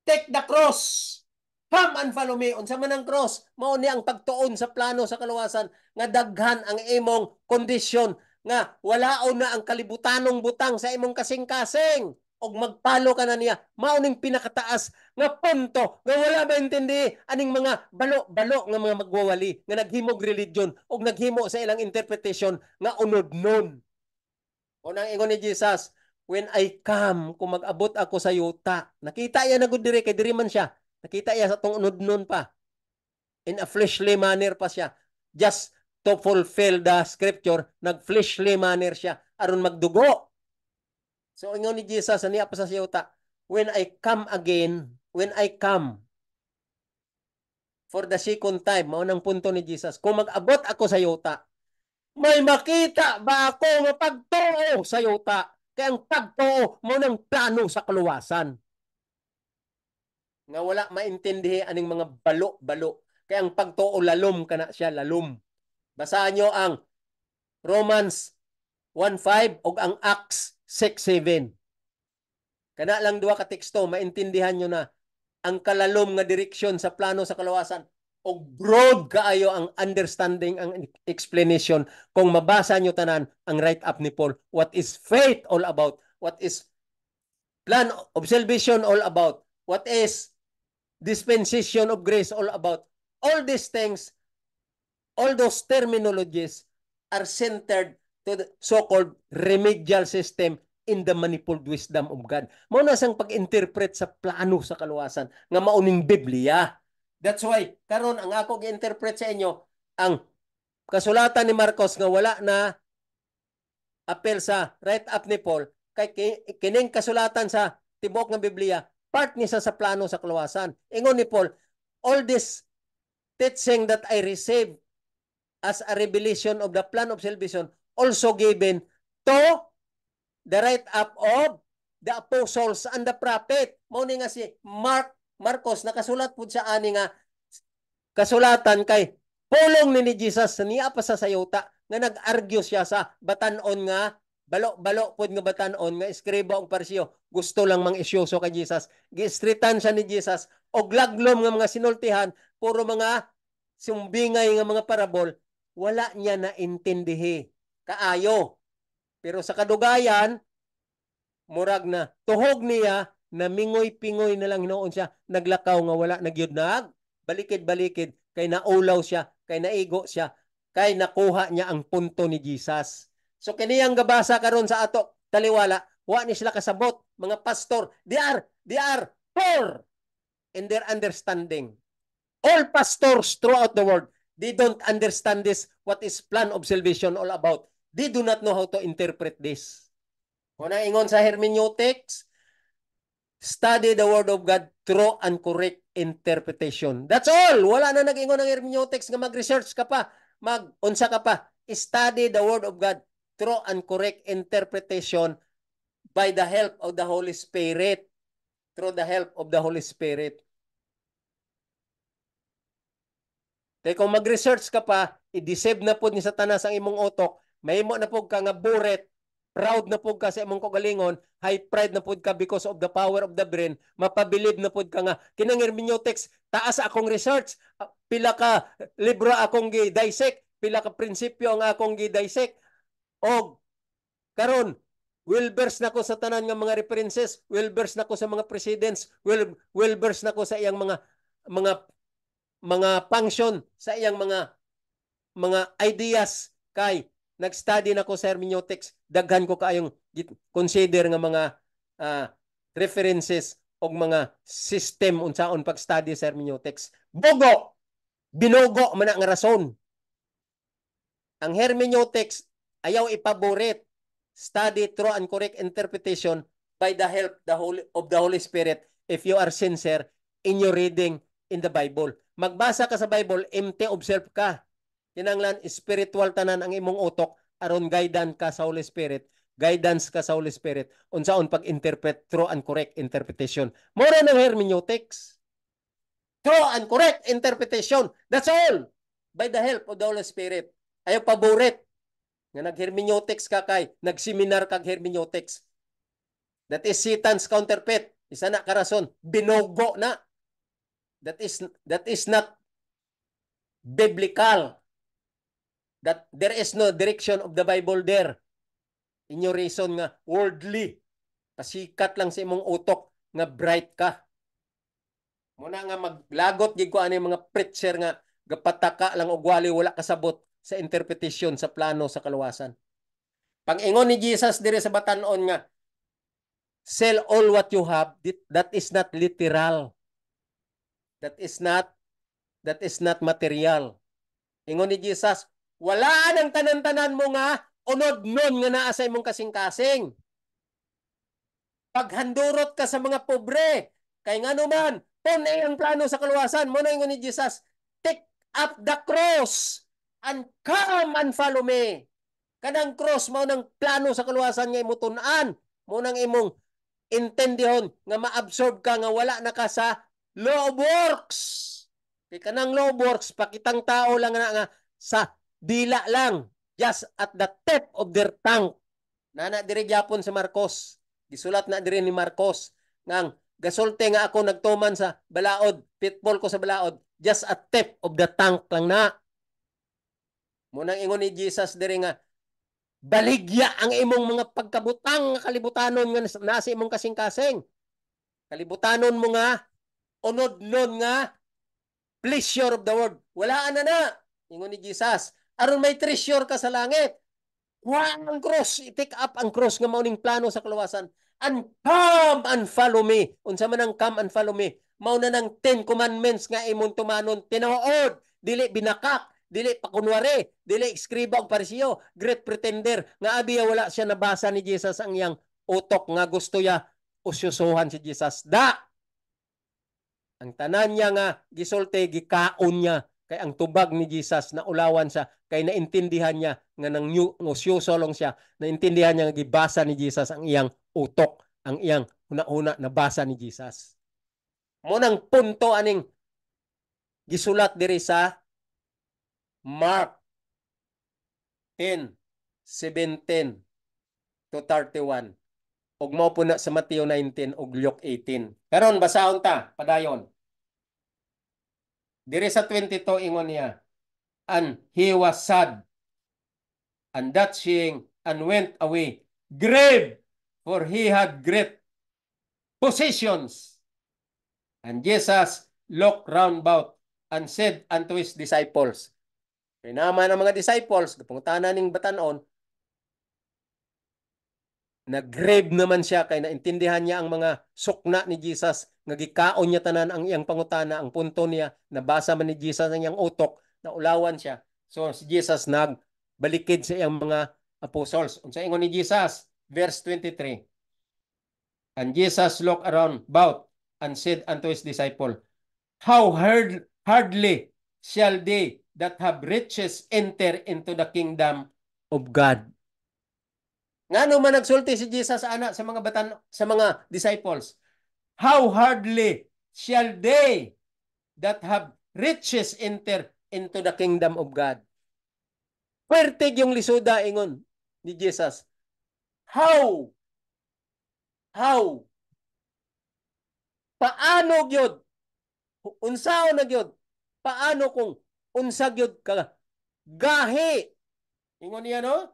A: take the cross. Come and follow me. Unsa man ang cross, mao ni ang pagtuon sa plano sa kaluwasan nga daghan ang imong kondisyon nga walaon na ang kalibutanong butang sa imong kasing-kasing og magpalo ka na niya. Mao ning pinakataas nga punto nga wala maintindi aning mga balo-balo nga mga magwawali nga naghimog religion og naghimo sa ilang interpretation nga unod-non. Unang ingon ni Jesus, when I come, kung mag-abot ako sa yuta, nakita niya na gud dire kay diri man siya. Nakita niya sa tong unod-non pa. In a fleshly manner pa siya. Just to fulfill the scripture, nag-fleshly manner siya aron magdugo. So ingon ni Jesus niya pa sa yuta, when I come again, when I come for the second time, mao nang punto ni Jesus, kung mag-abot ako sa yuta, may makita ba ako nga pagtuo sa yuta? Kaya ang pagtuo mo ng plano sa kaluwasan. Nga wala maintindihan aning mga balo-balo. Kaya ang pagtuo lalom kana siya, lalom. Basahan nyo ang Romans 1:5 o ang Acts 6:7. Kana lang duha ka teksto, maintindihan nyo na ang kalalom nga direksyon sa plano sa kaluwasan o broad kaayo ang understanding, ang explanation kung mabasa nyo tanan ang write-up ni Paul. What is faith all about? What is plan of salvation all about? What is dispensation of grace all about? All these things, all those terminologies are centered to the so-called remedial system in the manifold wisdom of God. Mao na sang pag-interpret sa plano sa kaluwasan nga mauning Biblia. That's why karon ang ako gi-interpret sa inyo ang kasulatan ni Marcos nga wala na apel sa write-up ni Paul kay kining kasulatan sa tibok nga Biblia part ni sa plano sa kaluwasan. Ingon ni Paul, all this teaching that I received as a revelation of the plan of salvation also given to the write-up of the apostles and the prophet. Mao ni nga si Marcos nakasulat pud sa ani nga kasulatan kay pulong ni Jesus niya pa sa sayuta nga nag-argue siya sa batanon nga balo-balo pud nga batanon nga eskribo og parsiyo gusto lang mang isyoso kay Jesus. Giistritan siya ni Jesus og laglom nga mga sinultihan puro mga sumbingay nga mga parabol wala niya na intindihi kaayo. Pero sa kadugayan, murag na tuhog niya na mingoy-pingoy na lang hinoon siya, naglakaw nga wala nagyud balikid-balikid kay naulaw siya, kay naigo siya, kay nakuha niya ang punto ni Jesus. So kiniyang gabasa karon sa ato taliwala, wa ni sila kasabot, mga pastor, they are poor in their understanding. All pastors throughout the world, they don't understand this, what is plan of salvation all about. They do not know how to interpret this. Kung ingon sa hermeneutics, study the Word of God through and correct interpretation. That's all. Wala na nag-ingon ng hermeneutics nga mag-research ka pa, mag-unsa ka pa. Study the Word of God through and correct interpretation by the help of the Holy Spirit. Through the help of the Holy Spirit. Kaya kung mag-research ka pa, i-deceive na po ni Satanas ang imong utok, mahimo na po ka nga buret, proud na po ka sa imong kagalingon, high pride na po ka because of the power of the brain, mapabilib na po ka nga, kinang hermeneutics, taas akong research, pila ka libro akong gi-dissect, pila ka prinsipyo ang akong gi-dissect, o karon well-versed na ko sa tanan nga mga references, well-versed na ko sa mga presidents, well-versed na ko sa iyang mga function, sa iyang mga ideas, kay nag-study na ko sa hermeneutics, daghan ko kaayong consider nga mga references o mga system unsaon pag-study sa hermeneutics. Bogo! Binogo man ang rason. Ang hermeneutics ayaw ipaborit. Study true and correct interpretation by the help of the Holy Spirit if you are sincere in your reading in the Bible. Magbasa ka sa Bible, empty observe ka. Kinanglan spiritual tanan ang imong utok aron guidance ka sa Holy Spirit. Guidance ka sa Holy Spirit unsaon pag-interpret true and correct interpretation. Mora ng hermeneutics. True and correct interpretation. That's all. By the help of the Holy Spirit. Ayaw paborit nga nag-hermeneutics ka kay nag-seminar kag hermeneutics. That is Satan's counterfeit. Isa na karason, binogo na. That is not biblical. That there is no direction of the Bible there. Inyo reason nga worldly. Pasikat lang sa imong utok nga bright ka. Muna nga maglagot gid ko ani mga preacher nga gapataka lang og wali wala kasabot sa interpretation sa plano sa kaluwasan. Pag-ingon ni Jesus dire sa batan-on nga sell all what you have, that is not literal. That is not material. Ingon ni Jesus, wala nang tanan-tanan mo nga unod nun nga naa sa imong kasing-kasing. Paghandurot ka sa mga pobre, kay nga naman, tunay ang plano sa kaluwasan. Muna ingon ni Jesus, take up the cross and come and follow me. Kanang cross mo nang plano sa kaluwasan nga imutun-an, mo nang imong intendihon nga ma-absorb ka nga wala na ka sa law of works. Kay kanang law of works pakitang tao lang nga sa dila lang, just at the tip of their tongue. Nana diri gyapon sa Marcos. Gisulat na diri ni Marcos ngang gasulti nga ako nagtuman sa balaod, pitball ko sa balaod, just at tip of the tongue lang na. Munang ingon ni Jesus diri nga baligya ang imong mga pagkabutang nga kalibutanon nga nasa imong kasing-kasing. Kalibutanon mo nga unod nun nga pleasure of the world. Wala na na. Ingon ni Jesus, aron may treasure ka sa langit. Kuha ang cross, i-take up ang cross nga mauning plano sa kaluwasan. And come and follow me. Unsa man ang come and follow me? Mao na ng 10 commandments nga imong tumanon tinuod, dili binakak, dili pakunwari, dili ekskriba og parisiyo, great pretender nga abiya wala siya nabasa ni Jesus ang iyang utok nga gusto ya usyusuhan si Jesus. Da! Ang tanan niya nga gisulti gikaon niya kay ang tubag ni Jesus na ulawan siya kay naintindihan niya nga nang usyosolong siya, naintindihan niya nga gibasa ni Jesus ang iyang utok, ang iyang huna-huna nabasa ni Jesus. Munang punto aning gisulat diri sa Mark 10:17 to 31. Ug mao po na sa Mateo 19 ug Luke 18. Karon basahon ta padayon. Diri sa 22 ingon niya, and he was sad, and that seeing, and went away, grieved, for he had great possessions. And Jesus looked round about, and said unto his disciples, kay naman ang mga disciples, kapungtanan ning batanon, nag-grave naman siya kay naintindihan niya ang mga sukna ni Jesus, nga gikaon niya tanan ang iyang pangutana, ang punto niya, nabasa man ni Jesus ang iyang utok, naulawan siya. So si Jesus nagbalikid sa iyang mga apostles. Unsa ingon ni Jesus? Verse 23. And Jesus looked around about and said unto his disciple, how hardly shall they that have riches enter into the kingdom of God. Ngano man nagsulti si Jesus sa anak sa mga disciples? How hardly shall they that have riches enter into the kingdom of God. Pertig yung lisuda ingon ni Jesus. How? How? Paano gyud? Unsaon na gyud? Paano kung unsa gyud ka gahi? Ingon niya no?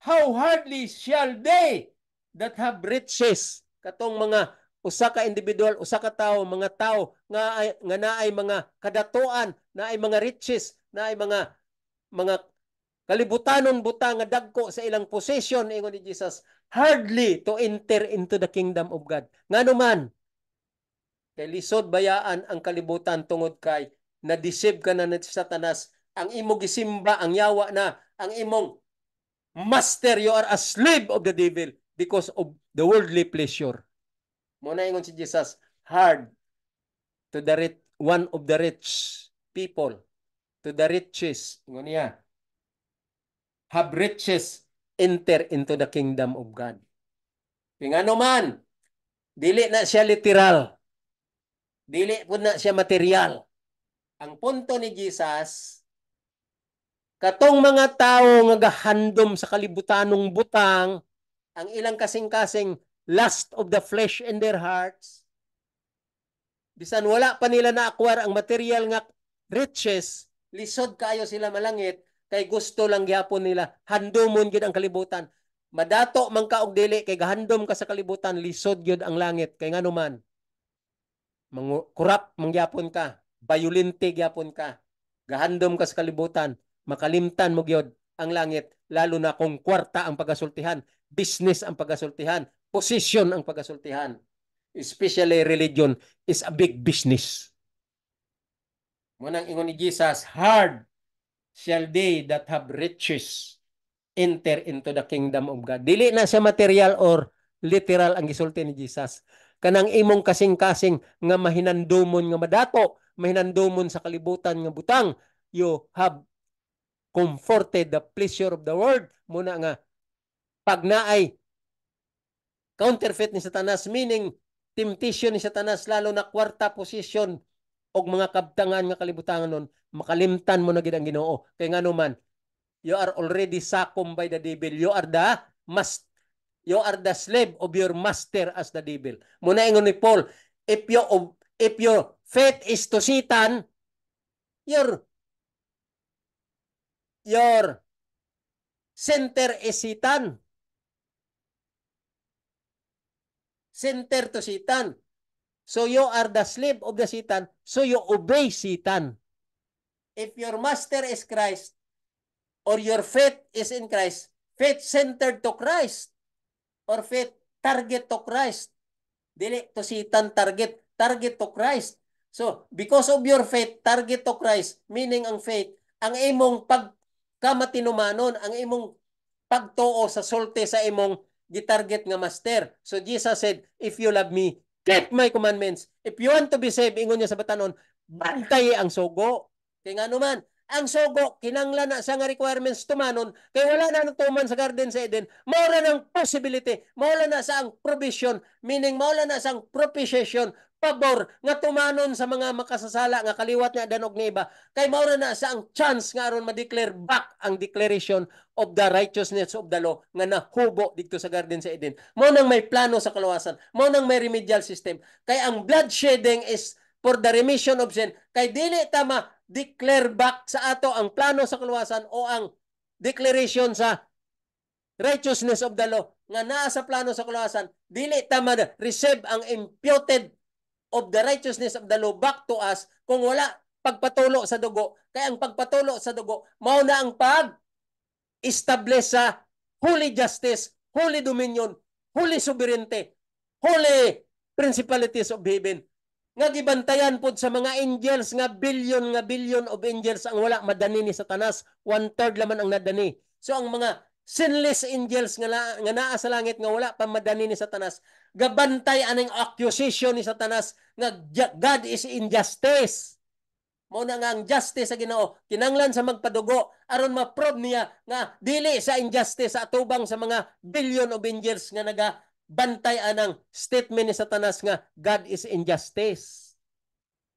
A: How hardly shall they that have riches, katong mga usa ka individual, usa ka tawo, mga tao nga naay mga kadatuan, naay mga riches, naay mga kalibutanon buta nga dagko sa ilang possession, ingon ni Jesus, hardly to enter into the kingdom of God. Ngano man kay lisod bayaan ang kalibutan tungod kay na-deceive ka na ni Satanas, ang imo gisimba ang yawa na, ang imong master, you are a slave of the devil because of the worldly pleasure. Muna ingon si Jesus, hard to the rich, one of the rich people, to the riches, ingon niya, have riches, enter into the kingdom of God. Kaya nga man, dili na siya literal, dili po na siya material. Ang punto ni Jesus, katong mga tao nga gahandom sa kalibutanong butang, ang ilang kasing-kasing lust of the flesh in their hearts, bisan wala pa nila na-acquire ang material nga riches, lisod kayo sila malangit, kay gusto lang gyapon nila handomon gyud ang kalibutan. Madato man ka og dili kay gahandom ka sa kalibutan, lisod gyud ang langit. Kay ngano man, kurap mangyapon ka, bayulente gyapon ka, gahandom ka sa kalibutan, makalimtan mo gyud ang langit, lalo na kung kwarta ang pagasultihan, business ang pagasultihan, position ang pagasultihan. Especially religion is a big business. Munang ingon ni Jesus, hard shall they that have riches enter into the kingdom of God. Dili na siya material or literal ang gisulti ni Jesus. Kanang imong kasing-kasing nga mahinandomon nga madato, mahinandomon sa kalibutan nga butang, you have comforted the pleasure of the world. Muna nga, pag naay counterfeit ni Satanas, meaning temptation ni Satanas, lalo na kwarta position o mga kabtangan nga kalibutangan nun, makalimtan mo na gid ang Ginoo. Kay ngano man, you are already sakom by the devil. You are the slave of your master as the devil. Muna ingon ni Paul, if your faith is to Satan, your center is Satan. Center to Satan. So you are the slave of the Satan, so you obey Satan. If your master is Christ, or your faith is in Christ, faith-centered to Christ, or faith target to Christ. Dili to Satan target to Christ. So, because of your faith, target to Christ, meaning ang faith, ang imong pagkamatinumanon, ang imong pagtuo sa sulti sa imong gitarget nga master. So, Jesus said, if you love me, keep my commandments. If you want to be saved, ingon niya sa batanon, bantay ang sugo. Kaya nga naman, ang sugo, kinanglan na sa nga requirements tumanon, kaya wala na nang tuman sa Garden sa Eden, maula ng possibility, maula na sa ang provision, meaning maula na sa ang propitiation, pabor, nga tumanon sa mga makasasala, nga kaliwat nga danog nga iba, kay maura na sa ang chance nga aron ma-declare back ang declaration of the righteousness of the law, nga nahubo dito sa Garden sa Eden. Mao nang may plano sa kaluwasan, mao nang may remedial system, kay ang bloodshedding is for the remission of sin, kay dili tama declare back sa ato ang plano sa kaluwasan o ang declaration sa righteousness of the law nga naa sa plano sa kaluwasan, dili tama receive ang imputed of the righteousness of the law back to us kung wala pagpatulo sa dugo. Kaya ang pagpatulo sa dugo, mao na ang pag-establish sa holy justice, holy dominion, holy sovereignty, holy principalities of heaven, nga gibantayan pod sa mga angels nga billion of angels ang wala madani ni Satanas, 1/3 laman ang nadani. So ang mga sinless angels nga naa sa langit nga wala pa madani ni Satanas, gabantay aning accusation ni Satanas nga God is injustice. Mao na nga ang justice sa Ginoo kinanglan sa magpadugo aron ma-prove niya nga dili sa injustice sa atubang sa mga billion of angels nga bantay anang statement ni Satanas nga God is injustice.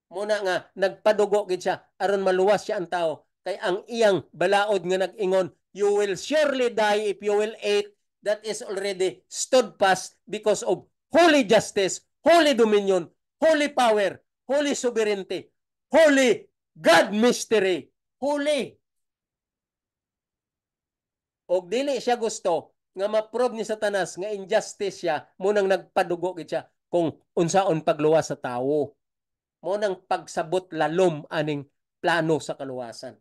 A: muna nga nagpadugo gid siya aron maluwas siya ang tao. Kay ang iyang balaod nga nag-ingon, you will surely die if you will eat. That is already stood fast because of holy justice, holy dominion, holy power, holy sovereignty, holy God mystery, holy. O dili siya gusto nga ma-prove ni Satanas nga injustice siya, munang nagpadugo gid siya kung unsaon pagluwas sa tawo. Munang pagsabot lalom aning plano sa kaluwasan.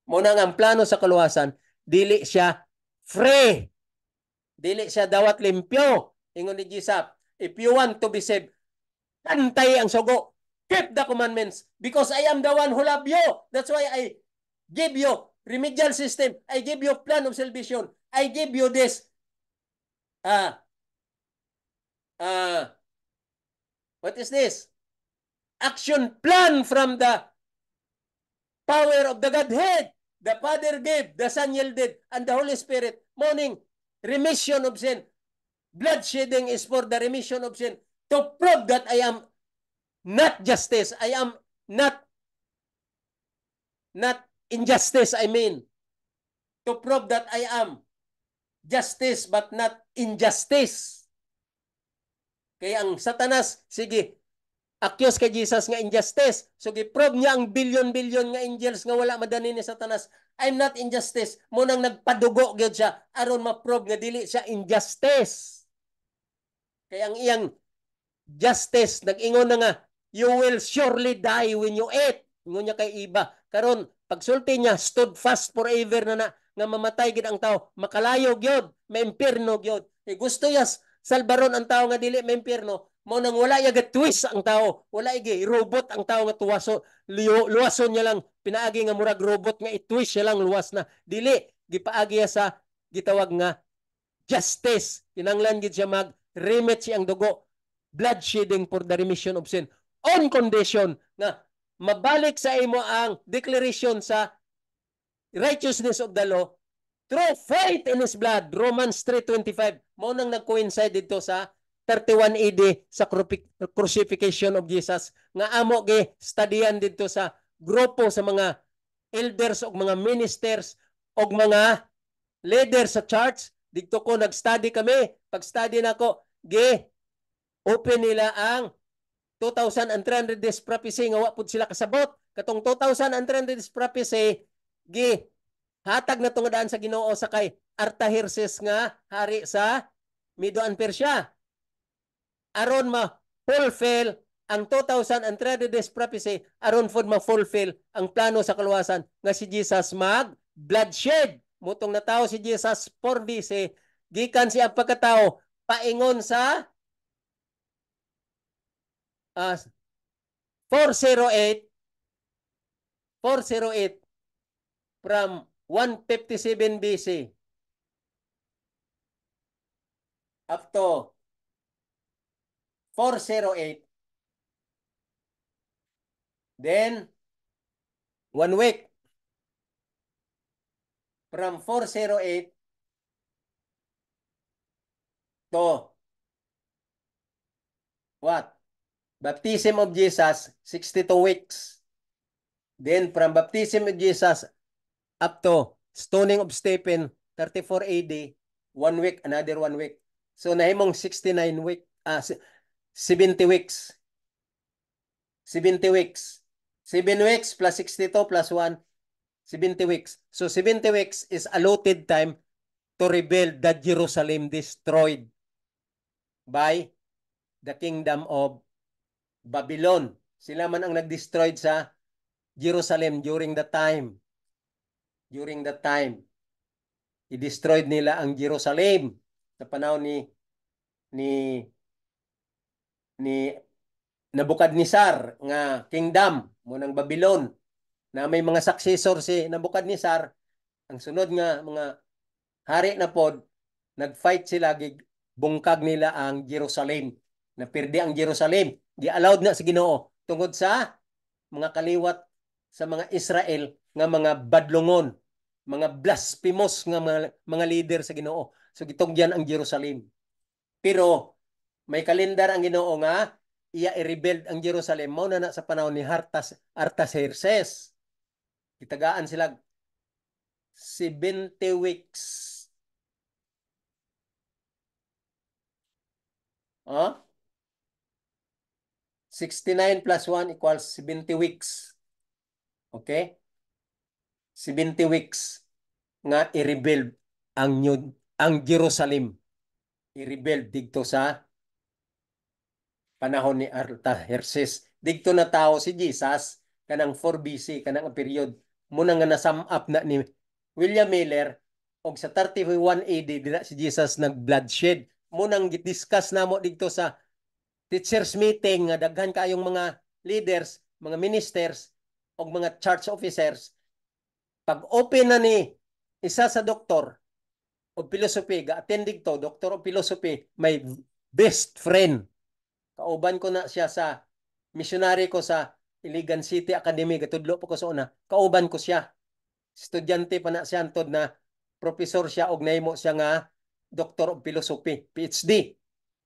A: Munang ang plano sa kaluwasan, dili siya free. Dili siya dawat limpyo. Ingon ni Jesus, if you want to be saved, kantay ang sugo. Keep the commandments because I am the one who love you. That's why I give you remedial system. I give you plan of salvation. I give you this what is this? Action plan from the power of the Godhead. The Father gave, the Son yielded, and the Holy Spirit. Morning, remission of sin. Blood shedding is for the remission of sin. To prove that I am not justice. I am not injustice, I mean. To prove that I am justice but not injustice. Kaya ang Satanas, sige, accuse kay Jesus nga injustice. So, gi-prove niya ang billion-billion nga angels nga wala madani ni Satanas. I'm not injustice. Munang nagpadugo gyud siya aron ma-prove nga dili siya injustice. Kaya ang iyang justice, nag-ingon na nga, you will surely die when you eat. Ingon niya kay iba. Karon pagsulti niya, stood fast forever na nga mamatay gid ang tao. Makalayo gyud, maimpierno gyud. Gusto yas salbaron ang tao nga dili maimpierno. Mao nang wala ya twist ang tao. Wala igi robot ang tao nga tuwaso. Luwason niya lang pinaagi nga murag robot nga i-twist siya lang luwas na. Dili gipaagi sa gitawag nga justice. Kinanglan gid siya mag-remit siyang dugo. Blood shedding for the remission of sin. On condition na mabalik sa imo ang declaration sa righteousness of the law through faith in His blood. Romans 3:25. Mao nang nag-coincide dito sa 31 AD sa crucifixion of Jesus. Nga amo gi studian dito sa grupo sa mga elders o mga ministers o mga leaders sa church. Dito ko nag-study kami. Pag-study na ko, open nila ang 2,300 days prophecy nga wa pud sila kasabot. Katong 2,300 days prophecy hatag na tungadaan sa Ginoo sa kay Artaxerxes nga hari sa Medo and Persia. Aron ma-fulfill ang 2,300 days prophecy, aron fud ma-fulfill ang plano sa kaluwasan nga si Jesus mag-bloodshed. Mutong natawo si Jesus for this, gikan siya pagkatao, paingon sa 408 from 157 BC up to 408. Then 1 week from 408 to what? Baptism of Jesus, 62 weeks. Then from baptism of Jesus up to stoning of Stephen, 34 AD, 1 week, another 1 week. So nahimong 69 week, 70 weeks. 70 weeks. 7 weeks plus 62 plus 1, 70 weeks. So 70 weeks is allotted time to rebuild the Jerusalem destroyed by the kingdom of Babylon. Sila man ang nag-destroyed sa Jerusalem during the time. During that time, i-destroyed nila ang Jerusalem sa panahon ni Nabukadnesar nga kingdom mo ng Babylon na may mga successor si Nabukadnesar. Ang sunod nga mga hari na pod, nag-fight sila, bungkag nila ang Jerusalem. Napirdi ang Jerusalem. Gi-allowed na sa Ginoo tungod sa mga kaliwat sa mga Israel nga mga badlongon, mga blasphemous nga mga leader sa Ginoo. So gitugyan ang Jerusalem. Pero may kalendar ang Ginoo nga iya i-rebuild ang Jerusalem mao na sa panahon ni Artaxerxes. Itagaan sila 70 weeks. Oh? 69 plus 1 equals 70 weeks. Okay? 70 weeks nga i-rebuild ang Jerusalem. I-rebuild dito sa panahon ni Artaxerxes. Dito na tao si Jesus kanang 4 BC kanang period muna nga na-sum up na ni William Miller og sa 31 AD dira si Jesus nag-bloodshed. Munang discuss namo dito sa teachers meeting nga daghan kayong mga leaders, mga ministers og mga church officers. Pag open na ni isa sa doktor o philosophy, ga-attend dito, doktor o philosophy, may best friend. Kauban ko na siya sa missionary ko sa Iligan City Academy, katudlo po ko sa una. Kauban ko siya. Estudyante pa na siya antod na professor siya og nahimo siya nga doctor of philosophy, PhD.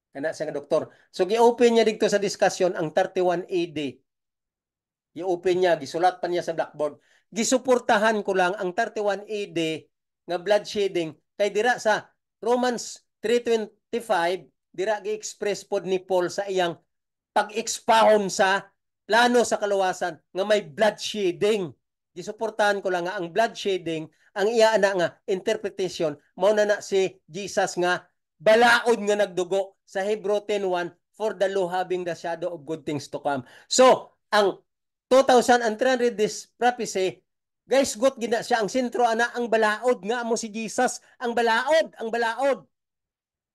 A: Kana siya nga doktor. So gi-open niya dito sa discussion ang 31 AD. I-open niya, gisulat pa niya sa blackboard. Gisuportahan ko lang ang 31 AD nga bloodshedding kay dira sa Romans 3:25 dira gi-express pod ni Paul sa iyang pag-expound sa plano sa kaluwasan nga may bloodshedding. Gisuportahan ko lang nga ang bloodshedding ang iya ana nga interpretation mao na si Jesus nga balaod nga nagdugo sa Hebrew 10:1 for the law having the shadow of good things to come. So, ang 2,300 this prophecy, guys, gut gina siya ang sentro ana ang balaod nga amo si Jesus, ang balaod.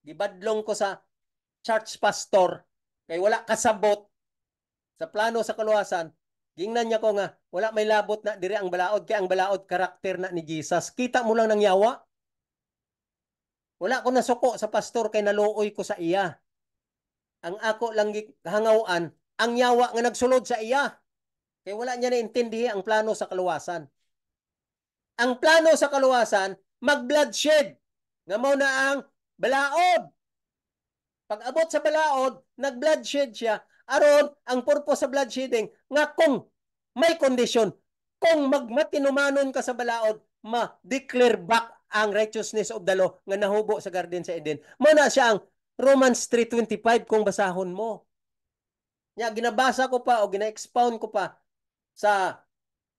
A: Gibadlong ko sa church pastor kay wala kasabot sa plano sa kaluwasan. Gingnan niya ko nga wala may labot na diri ang balaod kay ang balaod karakter na ni Jesus. Kita mo lang nang yawa. Wala ko nasuko sa pastor kay naluoy ko sa iya. Ang ako lang hangawan ang yawa nga nagsulod sa iya. Kay wala niya naintindihi ang plano sa kaluwasan. Ang plano sa kaluwasan, mag-bloodshed. Nga mo na ang balaod. Pag abot sa balaod, nag-bloodshed siya. Aron, ang purpose sa bloodshedding, nga kung may kondisyon, kung magmatinumanon ka sa balaod, ma-declare back ang righteousness of the law nga nahubo sa Garden sa Eden. Muna siya ang Romans 3:25 kung basahon mo. Nya ginabasa ko pa o gina-expound ko pa sa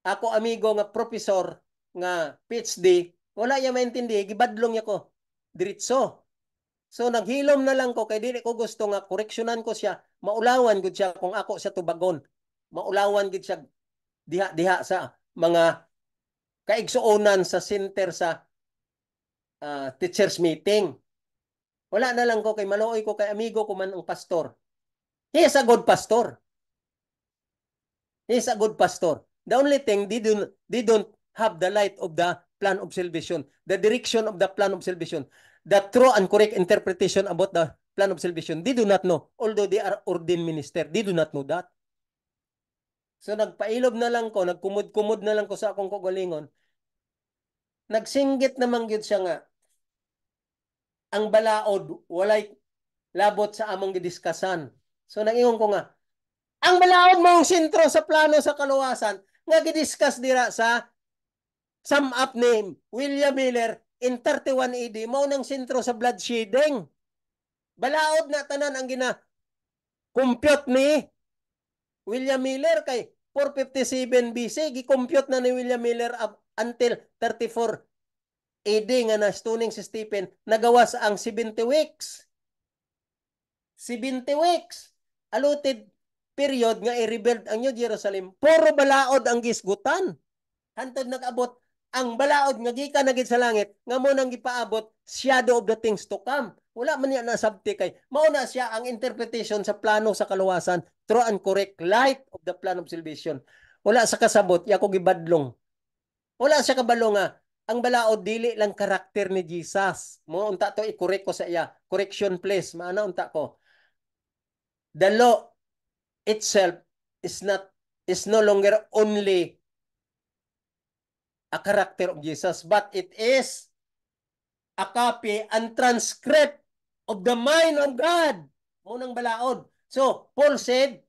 A: ako amigo nga professor nga PhD, wala niya maintindi, gibadlong niya ko diretso. So naghilom na lang ko kay dili ko gusto nga koreksyonan ko siya, maulawan gud siya kung ako siya tubagon. Maulawan gud siya diha sa mga kaigsuonan sa center sa teachers meeting. Wala na lang ko kay maluoy ko kay amigo ko man ang pastor. He is a good pastor. He is a good pastor. The only thing, they don't have the light of the plan of salvation, the direction of the plan of salvation, the true and correct interpretation about the plan of salvation. They do not know. Although they are ordained minister, they do not know that. So nagpailob na lang ko, nagkumod-kumod na lang ko sa akong kagalingon. Nagsinggit naman yun siya nga, ang balaod, walay labot sa among gidiskasan. So nangingon ko nga, ang balaod mong sentro sa plano sa kaluwasan nga gidiscuss dira sa sum up ni William Miller in 31 AD mao nang sentro sa bloodshedding. Balaod na tanan ang compute ni William Miller kay 457 BC gi-compute na ni William Miller up until 34 AD nga na stoning si Stephen nagawas ang 70 weeks. 70 weeks. Allotted period nga i-rebuild ang New Jerusalem, puro balaod ang gisgutan. Hantod nag-abot ang balaod nga gikan na gid sa langit nga mo nang gipaabot shadow of the things to come. Wala man niya nasabti kay mao na siya ang interpretation sa plano sa kaluwasan, true and correct light of the plan of salvation. Wala sa kasabot, ya ko gibadlong. Wala siya kabalo nga ang balaod dili lang karakter ni Jesus. Mo unta to i-correct ko sa iya. Correction please, maana unta ko. The law itself is no longer only a character of Jesus, but it is a copy and transcript of the mind of God. Munang balaod. So, Paul said,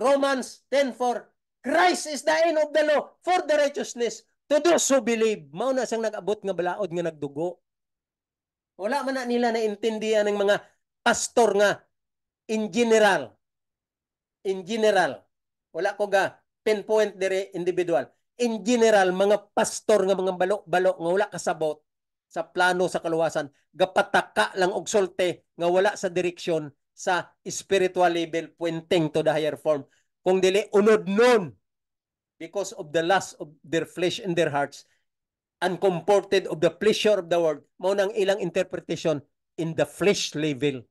A: Romans 10:4, Christ is the end of the law for the righteousness to those who believe. Mao na siyang nag-abot nga balaod nga nagdugo. Wala man na nila naintindihan ng mga pastor nga in general. In general. Wala ko ga pinpoint dire individual. In general, mga pastor nga mga balo-balo nga wala kasabot sa plano sa kaluwasan, gapataka lang og sulti nga wala sa direksyon sa spiritual level pointing to the higher form. Kung dili unod nun because of the lust of their flesh and their hearts, uncomforted of the pleasure of the world, mao nang ilang interpretation in the flesh level.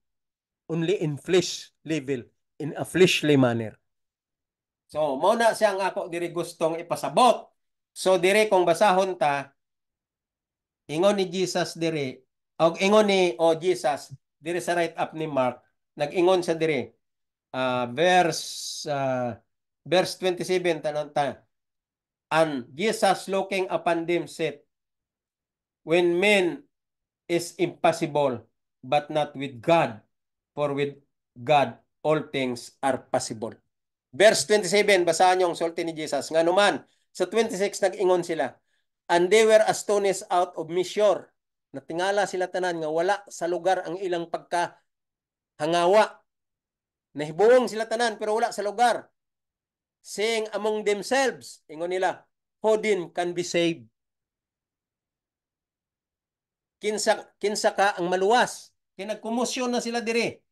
A: Only in flesh level, in a fleshly manner. So, mao na siya ang ako diri gustong ipasabot. So, diri kung basahon ta, ingon ni Jesus diri, o ingon ni Jesus, diri sa write up ni Mark, nag-ingon sa diri, verse 27, tanong ta, and Jesus looking upon them said, when men is impossible, but not with God, for with God all things are possible. Verse 27, basahan niyo ang sulti ni Jesus. Nga naman, sa 26 nag-ingon sila, and they were astonished out of measure. Natingala sila tanan nga wala sa lugar ang ilang pagkahangawa. Nahibuong sila tanan pero wala sa lugar. Saying among themselves, ingon nila, who then can be saved? Kinsa ka ang maluwas? Kinagkomosyon na sila dire.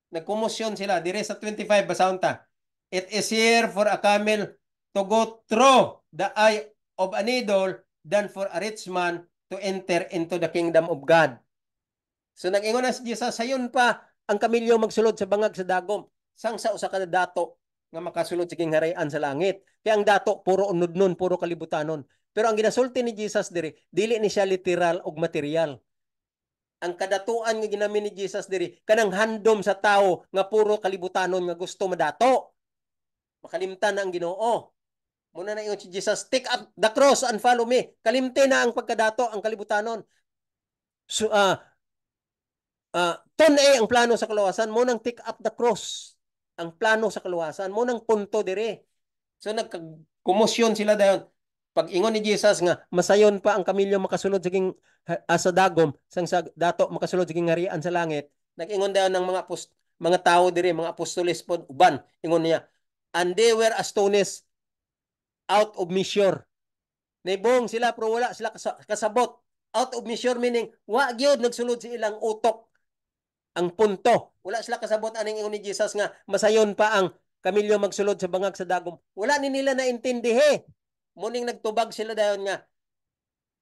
A: Nagkomosyon sila dire sa 25, basahon ta. It is here for a camel to go through the eye of a needle than for a rich man to enter into the kingdom of God. So nag-ingon na si Jesus, sayon pa ang kamilyo magsulod sa bangag sa dagom. Sang sa usa ka dato nga makasulod sa kingharian sa langit. Kaya ang dato puro unod-nun, puro kalibutanon. Pero ang ginasulti ni Jesus dili ni siya literal og material. Ang kadatuan nga ginami ni Jesus diri kanang handom sa tao nga puro kalibutanon nga gusto madato. Makalimtan na ang Ginoo. Muna na ingon si Jesus, take up the cross and follow me. Kalimte na ang pagkadato, ang kalibutanon. So, tunay ang plano sa kaluwasan, mo nang take up the cross. Ang plano sa kaluwasan, mo nang punto dire. So, nagkumosyon sila dayon. Pag ingon ni Jesus nga, masayon pa ang kamilyo makasulod sa dagom, sang sa dato makasulod sa harian sa langit. Nag-ingon dayon ng mga tao dire, mga apostoles pod uban. Ingon niya, and they were astonished out of measure. Naibong sila pero wala sila kasabot. Out of measure meaning wa gyud nagsulod sa ilang utok ang punto. Wala sila kasabot aning ingon ni Jesus nga masayon pa ang kamilyo magsulod sa bangag sa dagom. Wala ni nila naintindihi. Muning nagtubag sila dayon nga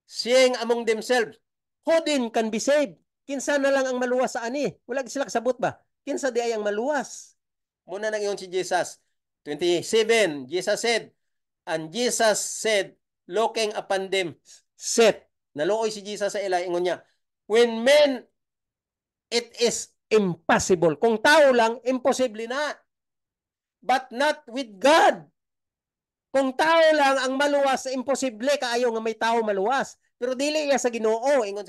A: saying among themselves, who then can be saved? Kinsa na lang ang maluwas sa ani? Wala sila kasabot ba? Kinsa di ay ang maluwas? Muna nang ingon si Jesus. 27, Jesus said, and Jesus said, looking upon them, said, naluoy si Jesus sa ila, ingon niya, when men, it is impossible. Kung tao lang, imposible na. But not with God. Kung tao lang ang maluwas, imposible kaayo nga may tao maluwas. Pero dili iya sa Ginoo, ingon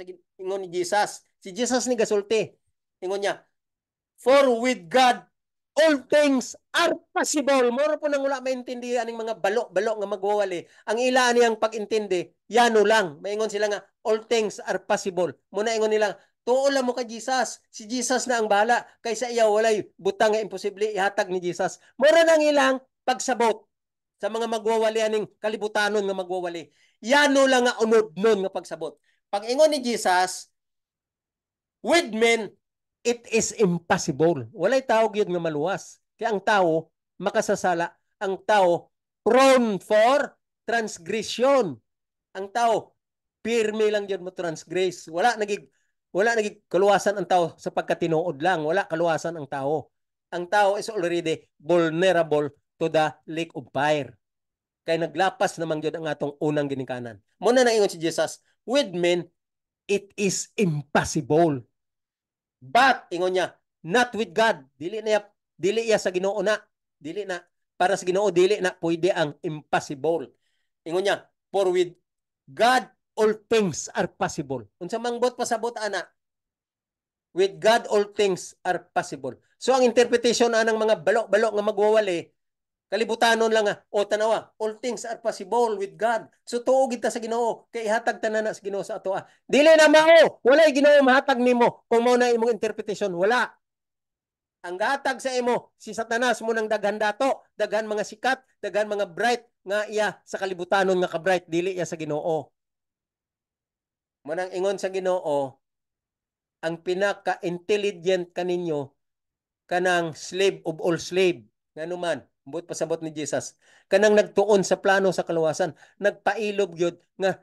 A: ni Jesus. Si Jesus ni gasulti. Ingon niya, for with God all things are possible. Moro po nang wala maintindihan ng mga balo-balo nga magwawali. Ang ila niyang pag-intindi, yano lang. Maingon sila nga, all things are possible. Muna ingon nila, tuo lang mo kay Jesus. Si Jesus na ang bala. Kaysa iya walay butang nga imposible ihatag ni Jesus. Mura nang ilang pagsabot sa mga magwawali aning kalibutanon nga magwawali. Yano lang nga unod nun nga pagsabot. Pag ingon ni Jesus, with men, it is impossible. Walay tao gyud nga maluwas. Kaya ang tao makasasala, ang tao prone for transgression. Ang tao pirmi lang gyud mo transgress. Wala nagig kaluwasan ang tao sa pagkatinuod lang. Wala kaluwasan ang tao. Ang tao is already vulnerable to the lake of fire. Kaya naglapas naman gyud ang atong unang ginikanan. Muna na ingon si Jesus, with men it is impossible. But, ingon niya, not with God. Dili iya sa Ginoo na. Dili na. Para sa Ginoo, dili na pwede ang impossible. Ingon niya, for with God, all things are possible. Unsa mangbot pasabot ana, With God, all things are possible. So, ang interpretation ng mga balok-balok nga magwawali, kalibutanon lang o tanawa, all things are possible with God. So, tuo kita sa Ginoo, kay ihatag tanan na sa Ginoo sa ato. Dili na mao, wala Ginoo mahatag nimo kung mao na imong interpretation, wala. Ang gatag sa imo, si Satanas mo nang daghan dato, daghan mga sikat, daghan mga bright nga iya sa kalibutanon nga ka-bright, dili iya sa Ginoo. Manang ingon sa Ginoo, ang pinaka-intelligent kaninyo kanang slave of all slave. Nganuman, buot pasabot ni Jesus. Kanang nagtuon sa plano sa kaluwasan, nagpailob gyud nga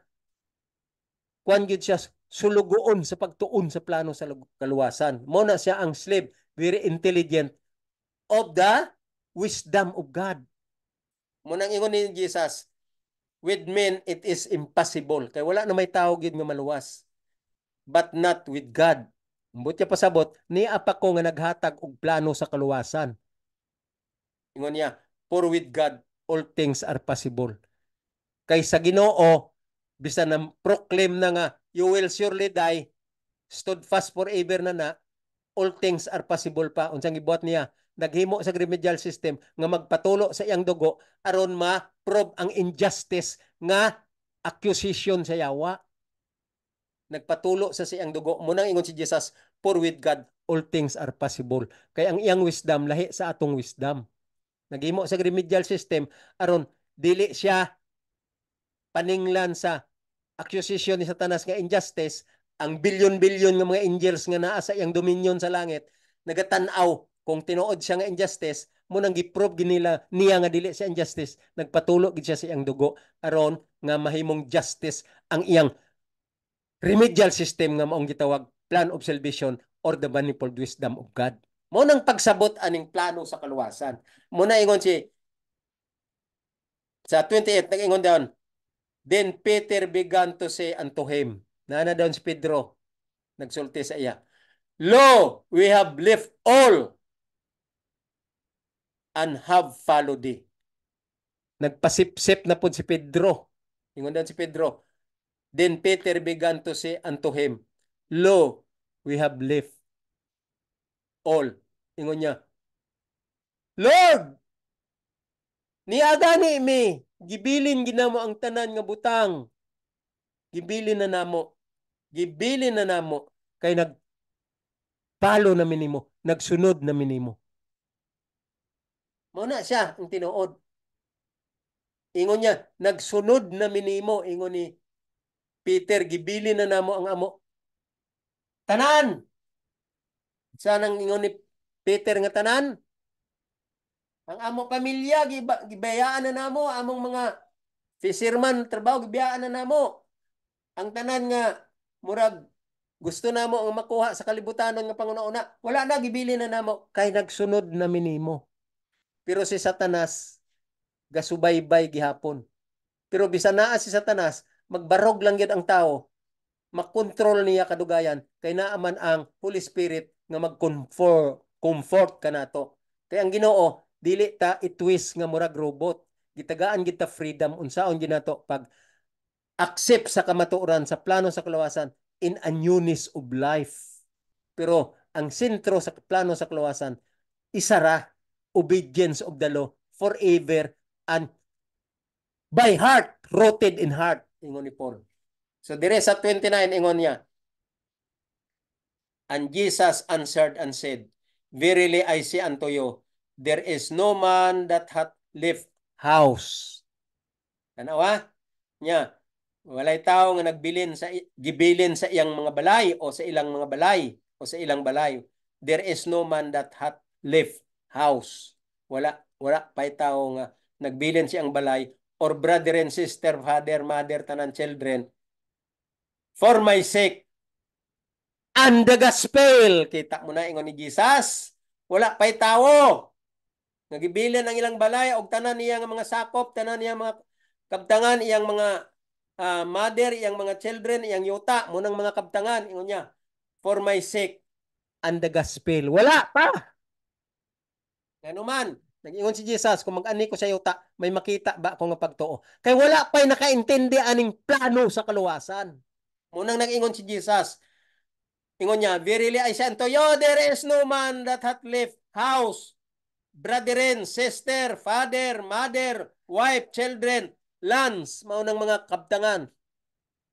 A: kuan gyud siya sulugoon sa pagtuon sa plano sa kaluwasan. Mo na siya ang slave, very intelligent of the wisdom of God. Mo nang ingon ni Jesus, with men it is impossible. Kay wala na may tao gyud nga maluwas. But not with God. Mbot niya pasabot, ni apa ko nga naghatag og plano sa kaluwasan. Ingon niya, for with God, all things are possible. Kay sa Ginoo, bisan na proclaim na nga, you will surely die, stood fast forever na, all things are possible pa. Unsang gibuhat niya, naghimo sa remedial system nga magpatulo sa iyang dugo aron ma-prove ang injustice nga accusation sa yawa. Nagpatulo sa siyang dugo. Munang ingon si Jesus, for with God, all things are possible. Kay ang iyang wisdom, lahi sa atong wisdom. Naghimo sa remedial system, aron dili siya paninglan sa accusation ni Satanas nga injustice, ang bilyon-bilyon nga mga angels nga naa sa iyang dominion sa langit, nagatanaw kung tinuod siya nga injustice, munang giprove ginila niya nga dili siya injustice, nagpatulo gid siya sa iyang dugo aron nga mahimong justice ang iyang remedial system nga maong gitawag plan of salvation or the manifold wisdom of God. Mo nang pagsabot aning plano sa kaluwasan. Mo na ingon si sa 28 nag-ingon daw, then Peter began to say unto him, na daw si Pedro nagsulti sa iya, lo, we have left all and have followed thee. Nagpasipsip na po si Pedro. Ingon daw si Pedro, then Peter began to say unto him, lo, we have left all. Ingon niya, Lord, niagani mi, gibilin ginamo ang tanan nga butang. Gibilin na namo. Gibilin na namo. Kay nagpalo na minimo. Nagsunod na minimo. Muna siya ang tinuod. Ingon niya, nagsunod na minimo. Ingon ni Peter, gibilin na namo ang amo. Tanan! Sanang ingon ni Peter nga tanan? Ang amo pamilya, gibayaan na namo. Among mga fisherman, trabaho, gibayaan na namo. Ang tanan nga, murag, gusto namo ang makuha sa kalibutanon nga panguna-una. Wala na, gibilin na namo. Kay nagsunod na minimo. Pero si Satanas, gasubaybay gihapon. Pero bisan naa si Satanas, magbarog lang yun ang tao, makontrol niya kadugayan, kay naaman ang Holy Spirit nga mag-comfort ka nato. Kay ang Ginoo, dili ta itwist nga murag robot. Gitagaan kita freedom unsaon ginato pag accept sa kamatuoran sa plano sa kalawasan in a newness of life. Pero ang sentro sa plano sa kalawasan, isara obedience of the law forever and by heart, rooted in heart, ingon ni Paul. So dire sa 29, ingon niya, and Jesus answered and said, verily I say unto you, there is no man that hath left house. Tanawa niya, walay tao nga gibilin sa iyang mga balay o sa ilang mga balay o sa ilang balay. There is no man that hath left house. Wala pay tao nga nagbilin siyang balay or brother and sister, father, mother, tanan, children, for my sake and the gospel. Kita mo na ingon ni Jesus. Wala pa'y tao. Nagibilin ang ilang balay o tanan niya nga mga sakop, tanan niya mga kabtangan, iyang mga mother, iyang mga children, iyang yuta, munang mga kabtangan. Ingon niya, for my sake and the gospel. Wala pa. Ano man, nag-ingon si Jesus, kung mag-ani ko sa yuta, may makita ba ako nga pagtuo? Kay wala pa'y nakaintindi aning plano sa kaluwasan. Munang nag-ingon si Jesus, Ingon niya, verily I say unto you, there is no man that hath left house, brethren, sister, father, mother, wife, children, lands, maunang mga kabtangan.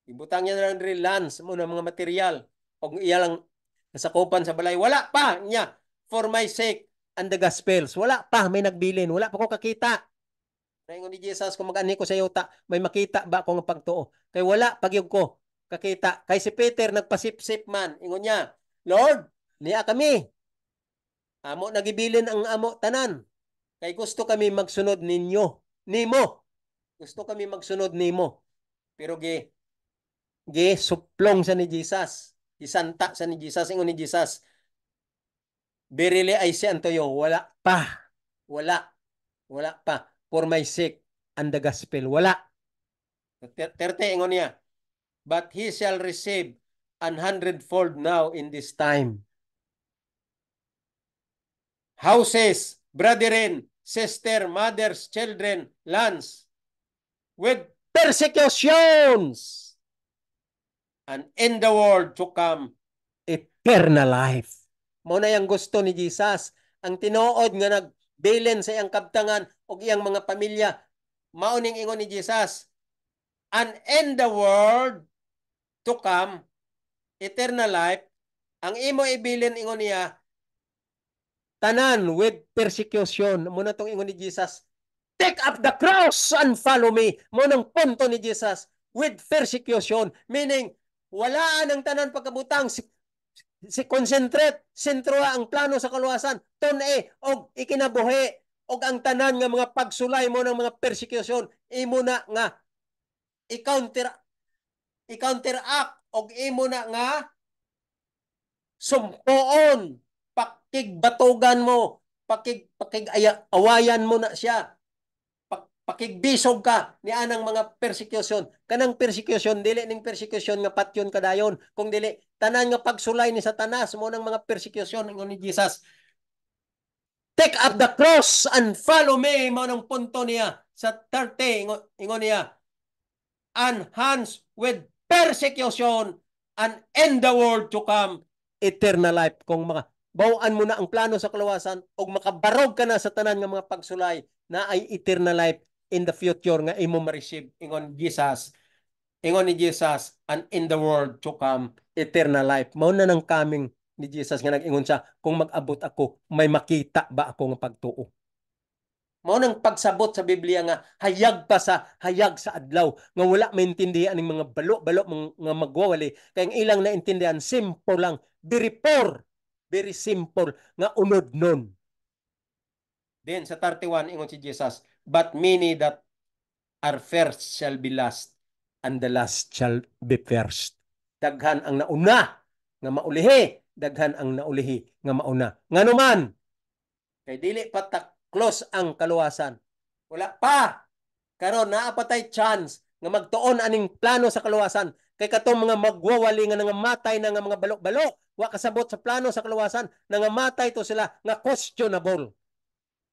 A: Ibutang niya na lang rin lands, maunang mga material. O iya lang nasakupan sa balay. Wala pa niya, for my sake and the gospels. Wala pa, may nagbilin. Wala pa ko kakita. Naingon ni Jesus, kung mag-ani ko sa yuta, may makita ba ako ng pagtuo? Kay wala, pagyog ko, kakita. Kay si Peter, nagpasip-sip man. Ingon niya, Lord, niya kami. Amo nagibilin ang amo tanan. Kay gusto kami magsunod ninyo. Nimo. Gusto kami magsunod nimo. Pero suplong sa ni Jesus. Isanta sa ni Jesus. Ingon ni Jesus, verily I say unto you, wala pa. Wala. Wala pa. For my sake and the gospel. Wala. 30, ingon niya, but he shall receive an hundredfold now in this time. Houses, brethren, sister, mothers, children, lands, with persecutions, and in the world to come, eternal life. Mao na yung gusto ni Jesus. Ang tinuod nga nagbilin sa iyang kabtangan o iyang mga pamilya, mauning ingon ni Jesus, and in the world to come, eternal life, ang imo ibilin ingon niya, tanan with persecution. Muna tong ingon ni Jesus, take up the cross and follow me. Munang punto ni Jesus, with persecution. Meaning, wala ang tanan pagkabutang si concentrate, sentroa ang plano sa kaluwasan, tun-e, og ikinabuhi, og ang tanan nga mga pagsulay mo ng mga persecution, imo na nga i-counteract, og imo na nga sumpoon, pakigbatugan mo, awayan mo na siya, pakigbisog ka ni anang mga persecution. Kanang persecution, dili ning persecution nga patyon kadayon, kung dili tanan nga pagsulay ni Satanas mo ng mga persecution ingon ni Jesus. Take up the cross and follow me, mo nang punto niya sa 30, ingon niya, and hands with persecution and in the world to come, eternal life. Kung mga bawaan mo na ang plano sa kalawasan o makabarog ka na sa tanan nga mga pagsulay na ay eternal life in the future nga imo ma-receive. Ingon Jesus, ingon ni Jesus, and in the world to come, eternal life. Mao na nang coming ni Jesus nga nag-ingon siya, kung mag-abot ako, may makita ba ako nga pagtuo? Mao nang pagsabot sa Biblia nga hayag sa adlaw nga wala maintindihan ning mga balo-balo nga magwawali kay ang ilang naintindihan simple lang, very simple nga unod nun. Then sa 31 ingon si Jesus, but many that are first shall be last, and the last shall be first. Daghan ang nauna nga maulihi, daghan ang naulihi nga mauna. Nganuman, kay dili pa close ang kaluwasan. Wala pa. Karon naapatay chance nga magtuon aning plano sa kaluwasan. Kay katong mga magwawali nga nangamatay na nga mga balok-balok, wa kasabot sa plano sa kaluwasan, nangamatay to sila nga questionable.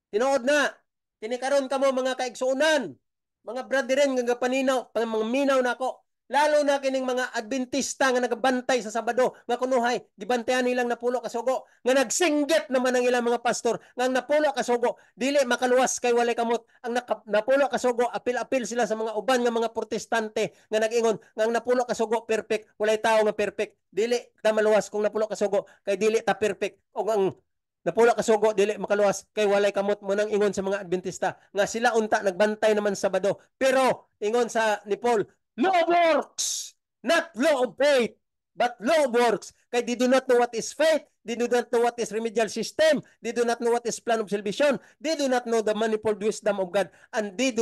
A: Tinuod na. Kini karon kamo mga kaigsuunan, mga brethren nga paninaw, mga minaw nako. Lalo na kining mga Adventista nga nagabantay sa Sabado nga kunuhay, gibantayan nilang napulo ka sugo, nga nagsinggit naman ang ilang mga pastor nga napulo ka sugo, dili makaluwas kay walay kamot. Ang napulo ka sugo, apil-apil sila sa mga uban nga mga protestante nga nag-ingon nga ang napulo ka sugo perfect, walay tao nga perfect. Dili ta maluwas kung napulo ka sugo kay dili ta perfect. O ang napulo ka sugo dili makaluwas kay walay kamot mo nang ingon sa mga Adventista nga sila unta nagbantay naman sa Sabado. Pero ingon sa ni Paul, law of works, not law of faith, but law of works. Kay they do not know what is faith, they do not know what is remedial system, they do not know what is plan of salvation, they do not know the manifold wisdom of God, and they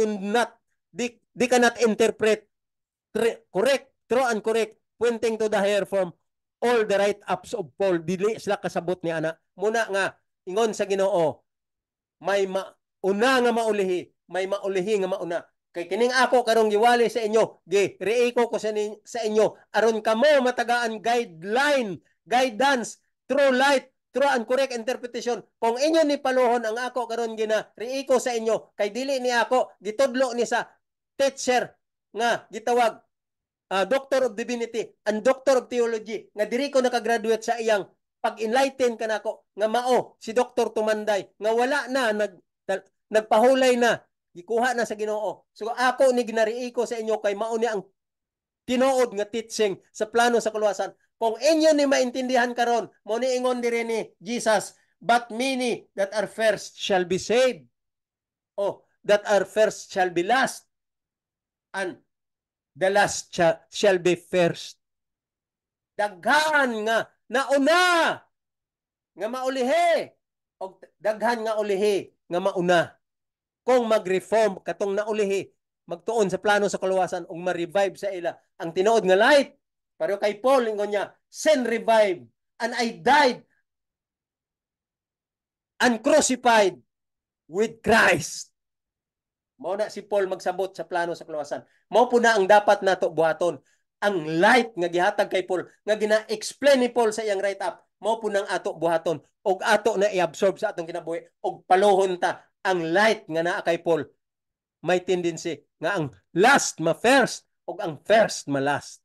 A: cannot interpret correct, true and correct, pointing to the hair from all the write-ups of Paul. Dili sila kasabot ni ana. Muna nga, ingon sa Ginoo, may mauna nga maulihi, may maulihi nga mauna. Kay kining ako karong giwali sa inyo, reiko ko sa inyo, aron kamo matagaan guidance, true light, true and correct interpretation. Kung inyo ni paluhon ang ako karon reiko sa inyo, kay dili ni ako gitudlo ni sa teacher nga gitawag Doctor of Divinity and Doctor of Theology nga diri ko nakagraduate sa iyang pag-enlighten kanako nga mao si Dr. Tumanday nga wala na nagpahulay na gikuha na sa Ginoo. So ako ni ginariiko ko sa inyo kay mao ni ang tinuod nga teaching sa plano sa kaluwasan. Kung inyo ni maintindihan karon, mo ni ingon diri ni Jesus, but many that are first shall be saved. Oh, that are first shall be last. And the last shall be first. Daghan nga nauna nga maulihi o daghan nga ulihi nga mauna. Kung mag-reform katong naulihi, magtuon sa plano sa kaluwasan ug ma-revive sa ila ang tinuod nga light. Pero kay Paul ingon niya, sin revive and I died and crucified with Christ. Mao na si Paul magsabot sa plano sa kaluwasan. Mao po na ang dapat nato buhaton. Ang light nga gihatag kay Paul, nga gina-explain ni Paul sa iyang write-up, mao po nang ato buhaton og ato na i-absorb sa atong kinabuhi og paluhon ta ang light nga naa kay Paul. May tendency nga ang last ma first og ang first ma last.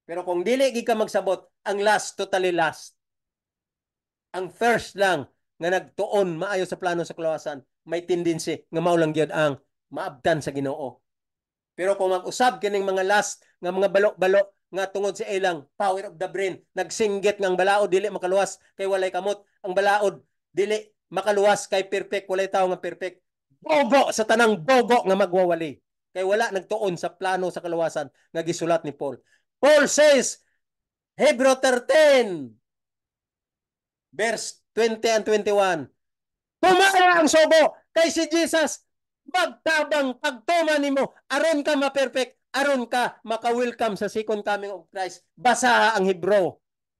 A: Pero kung dili gid ka magsabot, ang last totally last. Ang first lang nga nagtuon maayo sa plano sa kaluwasan, may tendency nga mao lang gyud ang maabtan sa Ginoo. Pero kung mag-usab kining mga last nga mga balo-balo nga tungod sa ilang power of the brain, nagsinggit nga ang balaod dili makaluwas kay walay kamot, ang balaod dili makaluwas kay perfect, walay tawo nga perfect. Bogo sa tanang bogo nga magwawali. Kay wala nagtuon sa plano sa kaluwasan nga gisulat ni Paul. Paul says, Hebrew 13, verse 20 and 21, tumara ang sobo kay si Jesus magtabang pagtuman nimo aron ka ma-perfect, aron ka maka-welcome sa second coming of Christ. Basaha ang Hebrew.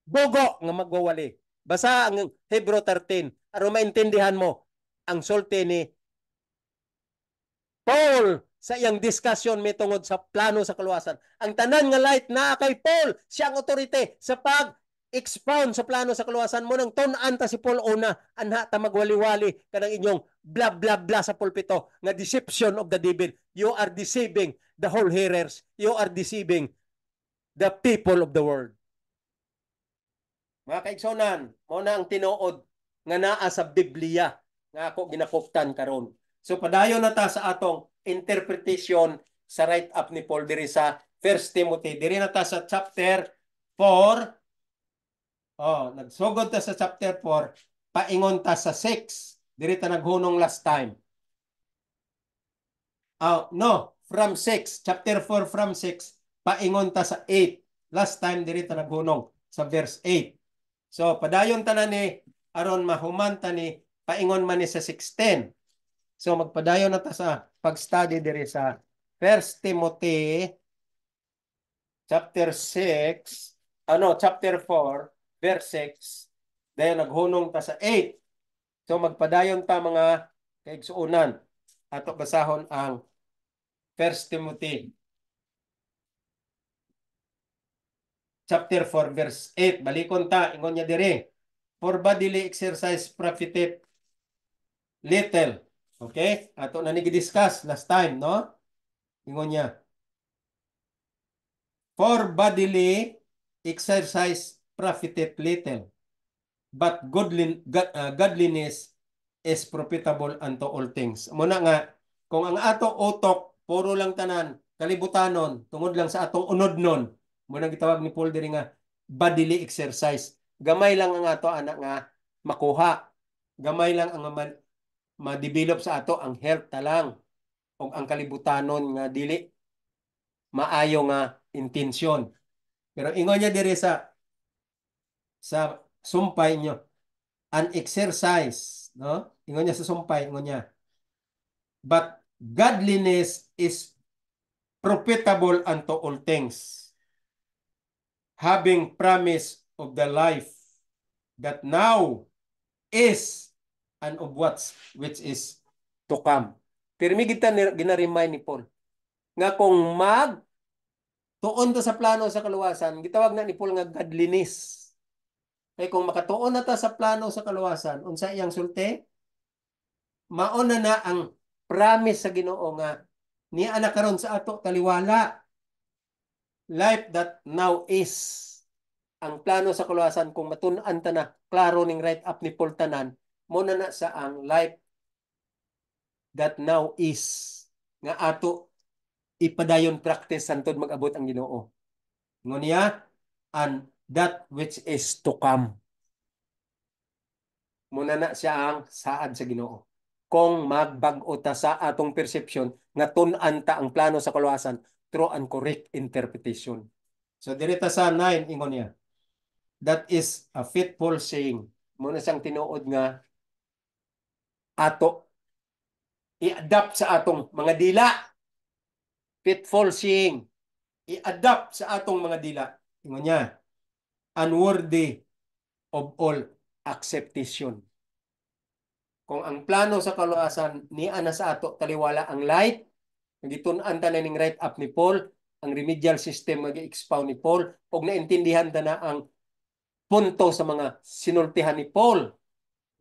A: Bogo nga magwawali. Basaha ang Hebrew 13 aron maintindihan mo ang sulti ni Paul sa iyang discussion may tungod sa plano sa kaluwasan. Ang tanan nga light naa kay Paul, siya ang authority sa pag-expound sa plano sa kaluwasan mo nang tun-an ta si Paul una anha ta magwali-wali kanang inyong bla bla bla sa pulpito nga deception of the devil. You are deceiving the whole hearers. You are deceiving the people of the world. Mga kaigsonan, mo na ang tinuod nga naa sa Biblia nga ako ginakuptan karon. So padayon na ta sa atong interpretation sa write-up ni Paul diri sa 1 Timothy. Diri na ta sa chapter 4. Oh, nagsugod ta sa chapter 4, paingon ta sa 6. Diri ta naghunong last time. Oh, no, from 6, chapter 4 from 6, paingon ta sa 8. Last time diri ta naghunong sa verse 8. So padayon ta na ni aron mahuman ta ni paingon man ni sa 16. So magpadayon na ta sa pag-study diri sa 1 Timothy chapter 6, chapter 4 verse 6. Dayon naghunong ta sa 8. So magpadayon ta mga kaigsuonan. Ato basahon ang 1 Timothy chapter 4 verse 8. Balikon ta ingon niya diri. For bodily exercise profiteth little. Okay? Ato na nigi-discuss last time, no? Ingon niya. For bodily exercise profiteth little, but godliness is profitable unto all things. Muna nga, kung ang ato utok, puro lang tanan, kalibutanon, tungod lang sa atong unod-non, muna gitawag ni Paul diri nga, bodily exercise. Gamay lang ang ato anak nga makuha. Gamay lang ang ma-develop sa ato ang health talang o ang kalibutanon nga dili maayo nga intensyon. Pero ingon niya diri sa sumpay nyo, an exercise, no? Ingon niya sa sumpay, ingon niya, but godliness is profitable unto all things, having promise of the life that now is and of which is to come. Pero may gina-remind ni Paul nga kung tuon ta sa plano sa kaluwasan, gitawag na ni Paul nga godliness. Kay kung makatuon na ta sa plano sa kaluwasan, unsa iyang sulti? Mauna na ang promise sa Ginoo nga niya ana karon sa ato taliwala. life that now is. Ang plano sa kaluwasan kung matun-an ta na klaro ning right up ni Paul tanan mo na sa ang life that now is nga ato ipadayon practice santod mag-abot ang Ginoo. Ingon niya, and that which is to come. Muna na siya ang saad sa Ginoo. Kung magbag-o ta sa atong perception nga tun-an ta ang plano sa kaluwasan through an correct interpretation. So direta sa 9 ingon niya. That is a faithful saying. Muna siyang tinuod nga ato i-adapt sa atong mga dila. Faithful saying. I-adapt sa atong mga dila. Ingon niya, unworthy of all acceptation. Kung ang plano sa kaluwasan ni ana sa ato taliwala ang light, nagitun-an ta na ning right up ni Paul, ang remedial system mag-expound ni Paul, og naintindihan ta na ang punto sa mga sinultihan ni Paul.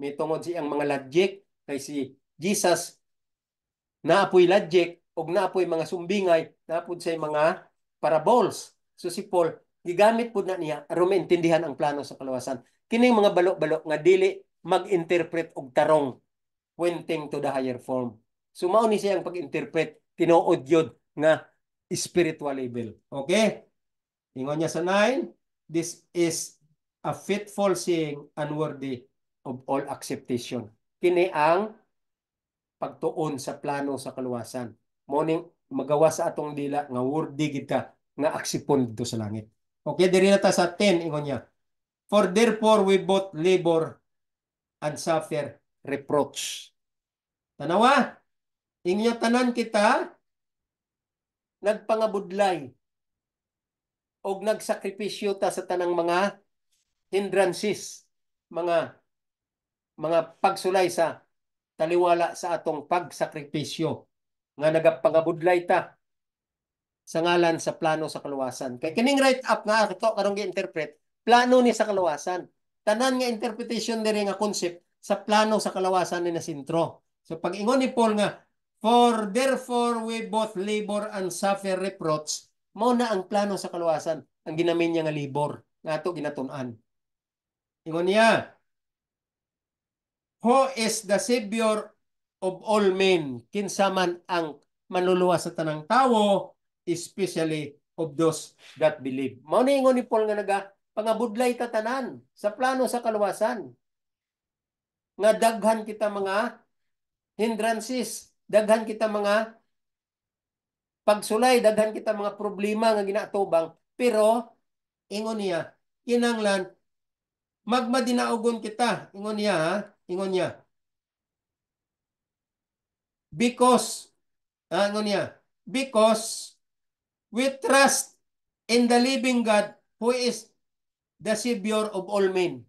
A: May tungod siyang mga logic kay si Jesus naapoy logic og naapoy mga sumbingay, naapod say mga parables. So si Paul gigamit pud na niya aron maintindihan ang plano sa kaluwasan. Kining mga balo-balo nga dili mag-interpret og tarong pointing to the higher form. So mao ni siyang pag-interpret tinuod yun nga spiritual level. Okay? Ingon niya sa 9, this is a fitful saying unworthy of all acceptation. Kini ang pagtuon sa plano sa kaluwasan. Morning magawa sa atong dila nga worthy gid ka nga aksipon dito sa langit. Okay, diri na ta sa 10 ingon niya. For therefore we both labor and suffer reproach. Tanawa, inyo tanan kita nagpangabudlay og nagsakripisyo ta sa tanang mga hindrances, mga pagsulay sa taliwala sa atong pagsakripisyo nga nagapangabudlay ta sa ngalan sa plano sa kaluwasan. Kay kining right up nga ato karong gi-interpret, plano ni sa kaluwasan. Tanan nga interpretation diri nga concept sa plano sa kaluwasan ni na sentro. So pag ingon ni Paul nga, for therefore we both labor and suffer reproach, mao na ang plano sa kaluwasan, ang ginamin niya nga libor nga ato ginatun-an. Ingon niya, who is the Savior of all men? Kinsa man ang manluluwas sa tanang tawo, especially of those that believe. Mao ni ingon ni Paul nga naga pangabudlay ta tanan sa plano sa kaluwasan. Nga daghan kita mga hindrances, daghan kita mga pagsulay, daghan kita mga problema nga ginatubang, pero ingon niya, kinanglan magmadinaugon kita. Ingon niya, ha? Ingon niya. Because because we trust in the living God who is the Savior of all men.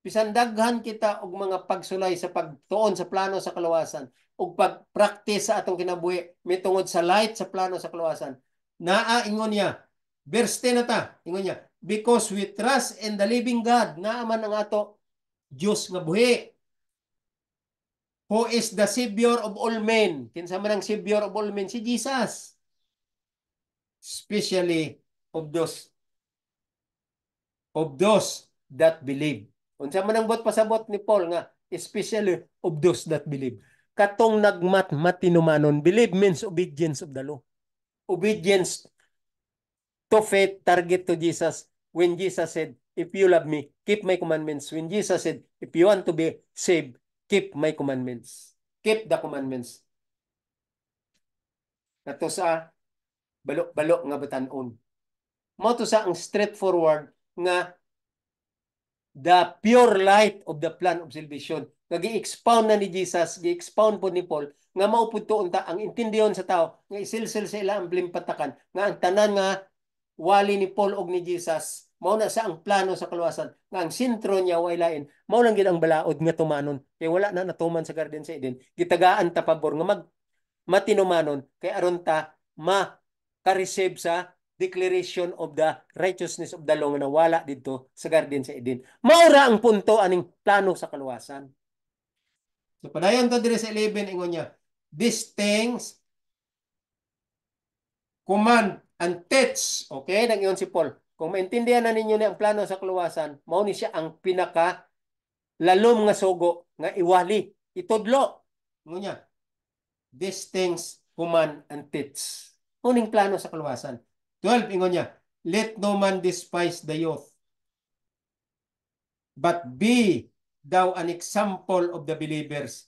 A: Bisan daghan kita og mga pagsulay sa pagtuon sa plano sa kaluwasan ug pag-practice sa atong kinabuhi mitungod sa light sa plano sa kaluwasan. Naa ingon niya, verse 10 na ta, ingon niya, because we trust in the living God, naa man ang ato Dios nga buhi, who is the Savior of all men. Kinsa man ang Savior of all men? Si Jesus. Especially of those that believe. Unsa man ang bot pasabot ni Paul nga, especially of those that believe. Katong nagmat-matinumanon, believe means obedience of the law. Obedience to faith, target to Jesus. When Jesus said, if you love me, keep my commandments. When Jesus said, if you want to be saved, keep my commandments. Keep the commandments. Kato sa balo-balo nga batanon. Mo to sa ang straightforward nga the pure light of the plan of salvation. Nag-i-expound na ni Jesus, gi-expound po ni Paul, nga maupod to unta ang intindihon sa tao, nga isilsil sa ila ang blimpatakan, nga ang tanan nga wali ni Paul og ni Jesus, mao na sa ang plano sa kaluwasan, nga ang sentro niya way lain, mao lang gid ang balaod nga tumanon. Kay wala na natuman sa Garden sa Eden, gitagaan ta pabor nga matinumanon, kay aron ta ka-receive sa declaration of the righteousness of the law nga nawala dito sa Garden sa Eden. Maura ang punto aning plano sa kaluwasan. So padayon to dire sa 11 ingon niya, these things command and teach. Okay, nag-iyon si Paul. Kung maintindihan na ninyo ni ang plano sa kaluwasan, mao ni siya ang pinaka lalom nga sugo nga iwali, itudlo. Ngunya, these things command and teach. Uning plano sa kaluwasan. 12, ingon niya, let no man despise the youth, but be thou an example of the believers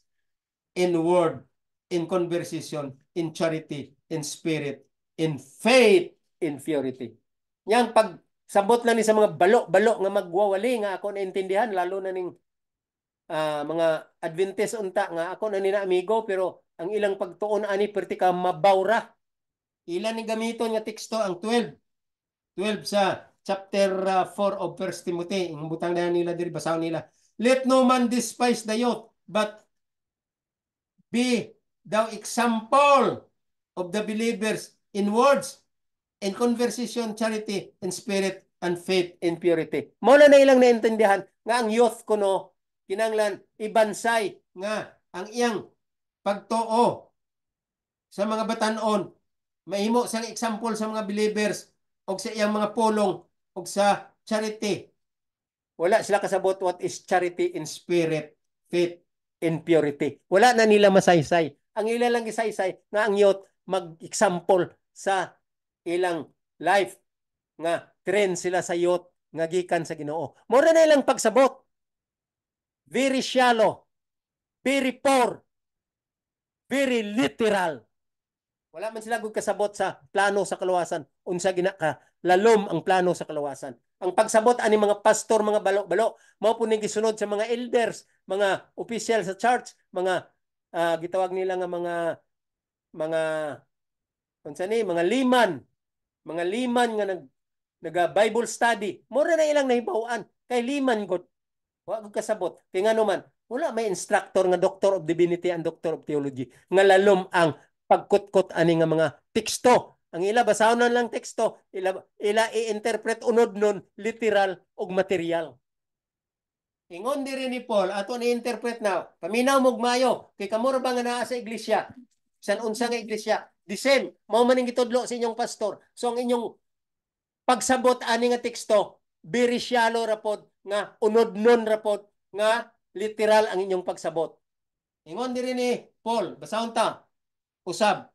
A: in word, in conversation, in charity, in spirit, in faith, in purity. Yang pagsabot na ni sa mga balo-balo nga magwawali nga ako naintindihan, lalo na ning mga Adventist unta nga ako na nina amigo, pero ang ilang pagtuon ani perti ka mabawra. Ilan ni gamiton nga teksto ang 12. 12 sa chapter 4 of 1 Timothy. Ang butang na nila diri basahon nila. Let no man despise the youth, but be thou example of the believers in words, in conversation, charity, in spirit, and faith, in purity. Muna na ilang naintindihan nga ang youth kuno kinanglan ibansay nga ang iyang pagtuo sa mga batanon mahimo sang example sa mga believers o sa iyang mga pulong o sa charity. Wala sila kasabot what is charity in spirit, faith, in purity. Wala na nila masaysay. Ang ila lang gisaysay nga ang youth mag-example sa ilang life nga trend sila sa youth nga gikan sa Ginoo. Mura na ilang pagsabot. Very shallow, very poor, very literal. Wala man sila gud kasabot sa plano sa kaluwasan. Unsa gina ka lalom ang plano sa kaluwasan. Ang pagsabot ani mga pastor, mga balo-balo, mao po ning gisunod sa mga elders, mga official sa church, mga gitawag nila nga mga unsa ni, mga liman nga naga Bible study. Mura na ilang nahibaw-an kay liman gud. Wa gud kasabot. Kay ngano man, wala may instructor nga Doctor of Divinity and Doctor of Theology nga lalom ang pagkutkot ani nga mga teksto. Ang ila basahon lang teksto, ila i-interpret unod nun literal ug material. Ingon diri ni Paul ato ni interpret na paminaw mog mayo kay kamura ba nga naa sa iglesia san unsa nga iglesia the same mao man ning gitudlo sa inyong pastor. So ang inyong pagsabot ani nga teksto very shallow rapod nga unod nun rapod nga literal ang inyong pagsabot. Ingon diri ni Paul basahon ta usab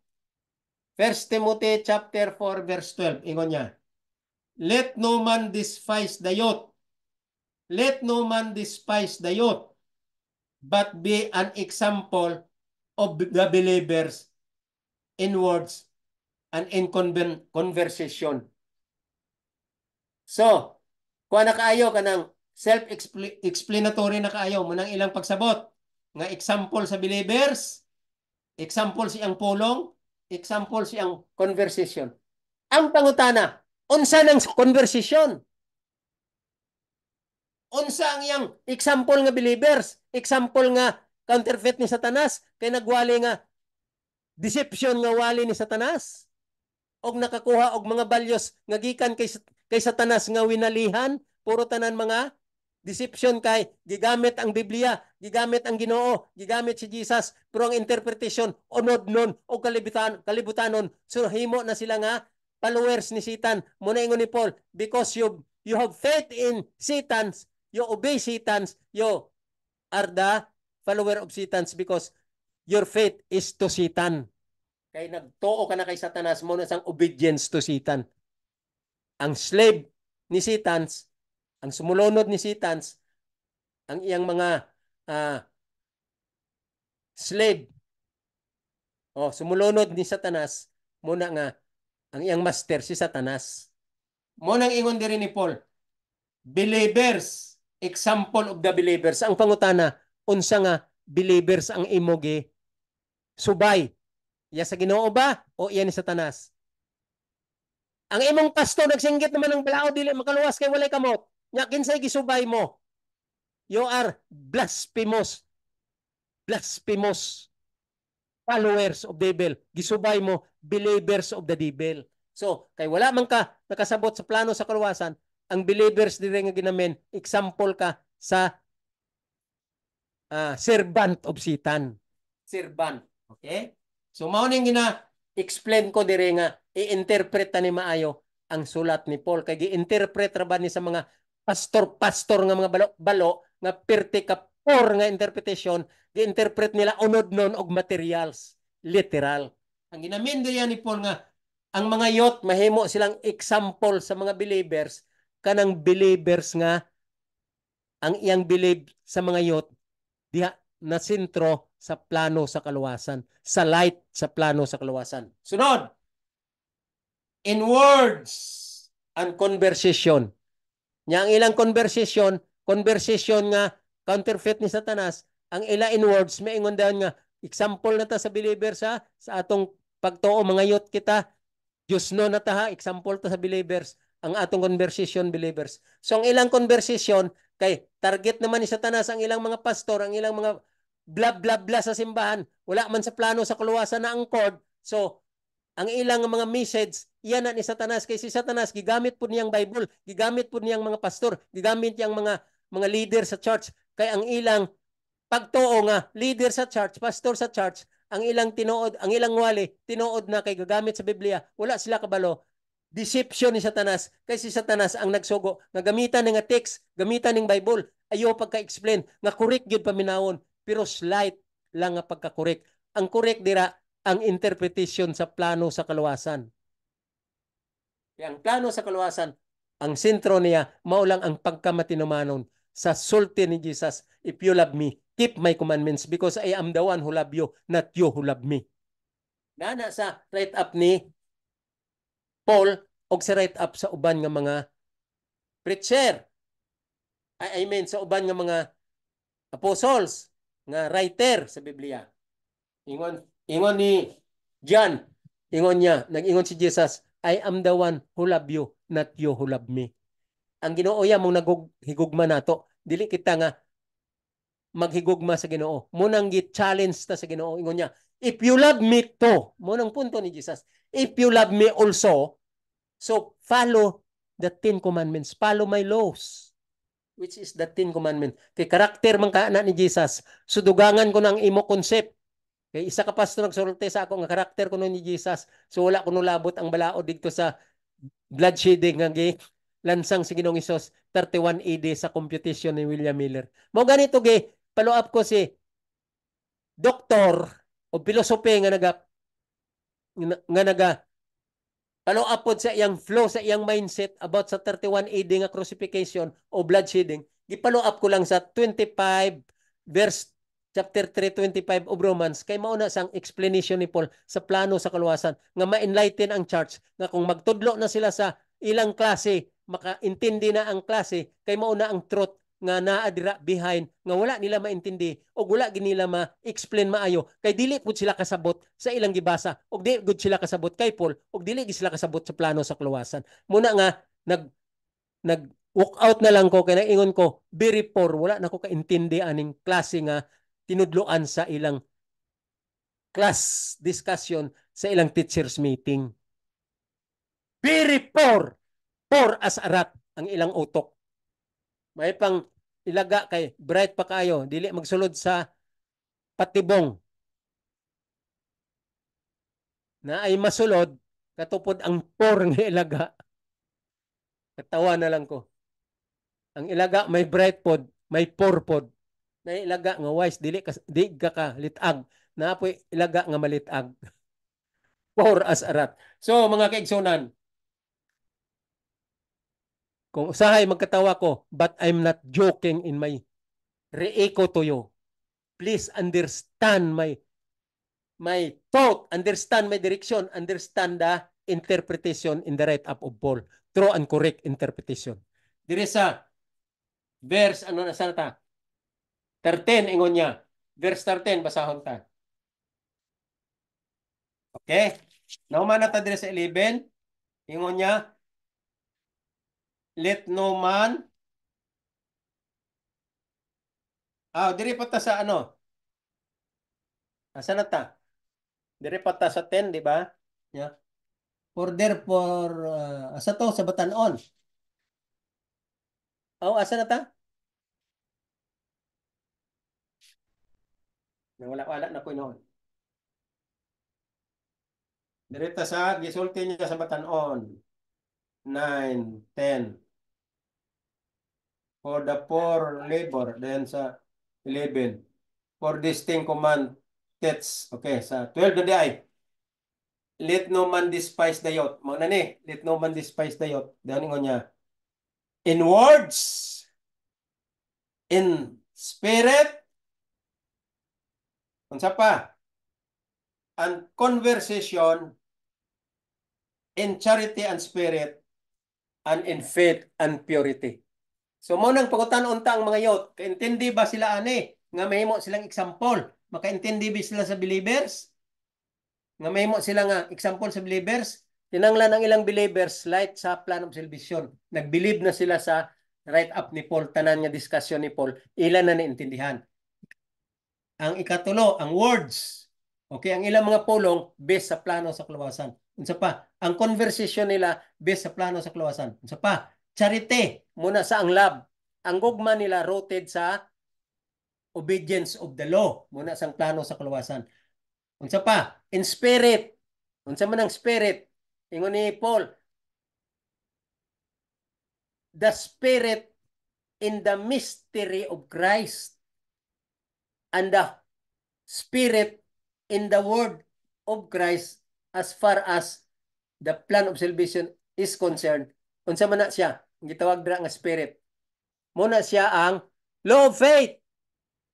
A: 1 Timothy chapter 4 verse 12 ingon niya, let no man despise the youth, let no man despise the youth, but be an example of the believers in words and in conversation. So, kung na kaayo ka ng self-explanatory na kaayo mo ng ilang pagsabot nga example sa believers, example siyang pulong, example siyang conversation. Ang pangutana, unsa ng conversation? Unsa ang iyang example nga believers? Example nga counterfeit ni Satanas kay nagwali nga deception nga wali ni Satanas og nakakuha og mga values nga gikan kay Satanas nga winalihan, puro tanan mga deception kay gigamit ang Biblia, gigamit ang Ginoo, gigamit si Jesus, pero ang interpretation unod nun o kalibutanon. So himo na sila nga followers ni Satan. Muna ingon ni Paul, because you have faith in Satan, you obey Satan, you are the follower of Satan because your faith is to Satan. Kay nagtuo ka na kay Satanas, mo na sang obedience to Satan. Ang slave ni Satan, ang sumulunod ni Satan, ang iyang mga slave, sumulunod ni Satanas, muna nga, ang iyang master si Satanas. Munang ingon diri ni Paul, believers, example of the believers. Ang pangutana, unsa nga believers ang imogi subay? Iya sa Ginoo ba o iya ni Satanas? Ang imong pastor nagsinggit naman ng balao dili makaluwas kay walay kamot. Nya kinsay gisubay mo? You are blasphemous. Blasphemous followers of devil. Gisubay mo believers of the devil. So, kay wala man ka nakasabot sa plano sa kaluwasan, ang believers dire nga ginamen, example ka sa servant of Satan. Servant. Okay? So, mao ning gina-explain ko dire nga i-interpret ta ni maayo ang sulat ni Paul. Kay gi-interpret ra ba ni sa mga pastor-pastor nga mga balo-balo nga perti ka por nga interpretation, gi-interpret nila unod nun og materials, literal. Ang ginamin diyan ni Paul nga ang mga youth mahimo silang example sa mga believers, kanang believers nga ang iyang believe sa mga youth diha na sentro sa plano sa kaluwasan, sa light sa plano sa kaluwasan. Sunod, in words and conversation. Nya ang ilang conversation nga counterfeit ni Satanas, ang ila in words maingon daw nga example na ta sa believer sa atong pagtuo mga youth kita. Diyos no na ta ha, example ta sa believers, ang atong conversation believers. So ang ilang conversation kay target naman ni Satanas ang ilang mga pastor, ang ilang mga bla bla bla sa simbahan. Wala man sa plano sa kaluwasan na angkod. So ang ilang mga message, iyan na ni Satanas. Kay si Satanas, gigamit po niyang Bible, gigamit po niyang mga pastor, gigamit niyang mga leader sa church. Kay ang ilang pagtuo nga, leader sa church, pastor sa church, ang ilang tinuod, ang ilang wali, tinuod na kay gagamit sa Biblia, wala sila kabalo. Deception ni Satanas. Kay si Satanas ang nagsugo, nga gamitan ng text, gamitan ng Bible, ayaw pagka-explain, nga correct yun paminawon, pero slight lang nga pagka-correct. Ang correct dira, ang interpretation sa plano sa kaluwasan. Ang plano sa kaluwasan, ang sentro niya, maulang ang pagkamatinumanon sa sulti ni Jesus, if you love me, keep my commandments because I am the one who love you, not you who love me. Nana sa write up ni Paul o sa write up sa uban nga mga preacher. I mean sa uban nga mga apostles nga writer sa Biblia. Ingon ni John, ingon niya, nag-ingon si Jesus, I am the one who love you, not you who love me. Ang Ginoo ya mong naghigugma nato, dili kita nga maghigugma sa Ginoo. Munang gi-challenge ta sa Ginoo, ingon niya, if you love me to, munang punto ni Jesus, if you love me also, so follow the 10 commandments, follow my laws, which is the 10 commandments. Kay karakter man ka na ni Jesus, sudugangan ko ng imo concept. Kay isa ka pastor nagsulti sa ako nga karakter kuno ni Jesus. So wala kuno labot ang balaod dito sa bloodshedding nga lansang si Ginoong Hesus 31 AD sa computation ni William Miller. Mo ganito gi follow up ko si doktor o pilosope nga naga follow up pod sa iyang flow sa iyang mindset about sa 31 AD nga crucifixion o bloodshedding. Gi-follow up ko lang sa 25 verse chapter 3:25 of Romans kay mauna sang explanation ni Paul sa plano sa kaluwasan nga ma-enlighten ang church nga kung magtudlo na sila sa ilang klase, makaintindi na ang klase kay mauna ang truth nga naa dira behind nga wala nila maintindi o wala nila ma-explain maayo kay dili pud sila kasabot sa ilang gibasa o dili gud sila kasabot kay Paul o dili gid sila kasabot sa plano sa kaluwasan. Muna nga nag walk out na lang ko kay naingon ko very poor, wala na ko kaintindi aning klase nga tinudloan sa ilang class discussion sa ilang teachers meeting. Very poor. Poor as a rat ang ilang utok. May pang ilaga kay bright pa kayo, dili magsulod sa patibong na ay masulod katupod ang poor nga ilaga. Katawa na lang ko. Ang ilaga may bright pod, may poor pod. Na ilaga nga wise di ka litag. Na po ilaga nga malitag. Poor as a rat. So mga kaigsunan, kung usahay magkatawa ko, but I'm not joking in my re-echo to you. Please understand my thought, understand my direction, understand the interpretation in the right up of Paul. True and correct interpretation. Diri sa verse, ano na sana ta? 13, ingon niya. Verse 13, basahon ta. Okay? Nauman na ta diri sa 11. Ingon niya, let no man, diri pa ta sa ano? Asa na ta? Diri pa ta sa 10, di ba? Yeah. For therefore, asa to sa batanon? Asa na ta? Wala na ko noon. Direta sa gisulti niya sa batanon. 9, 10. For the poor labor. Then sa 11. For distinct command. That's okay. Sa 12 na di ay. Let no man despise the youth. Mga na ni. Let no man despise the youth. Dahil nga niya. In words. In spirit. Unsa pa? And conversation. In charity and spirit. And in faith and purity. So mo nang pagutan unta ang mga youth, kaintindi ba sila ani nga mahimo silang example? Makaintindi ba sila sa believers? Nga mahimo sila nga example sa believers? Tinanglan ang ilang believers light sa plan of salvation. Nagbilieve na sila sa right up ni Paul, tanan nga discussion ni Paul, ilan na naintindihan. Ang ikatulo, ang words. Okay, ang ilang mga pulong based sa plano sa kalawasan. Unsa pa? Ang conversation nila based sa plano sa kalawasan. Unsa pa? Charity muna sa ang love. Ang gugma nila rooted sa obedience of the law muna sa ang plano sa kalawasan. Unsa pa? In spirit. Unsa man ang spirit? Ingon ni Paul, the spirit in the mystery of Christ and the spirit in the word of Christ as far as the plan of salvation is concerned. Unsa man na siya? Ang gitawag dira nga spirit. Muna siya ang law of faith.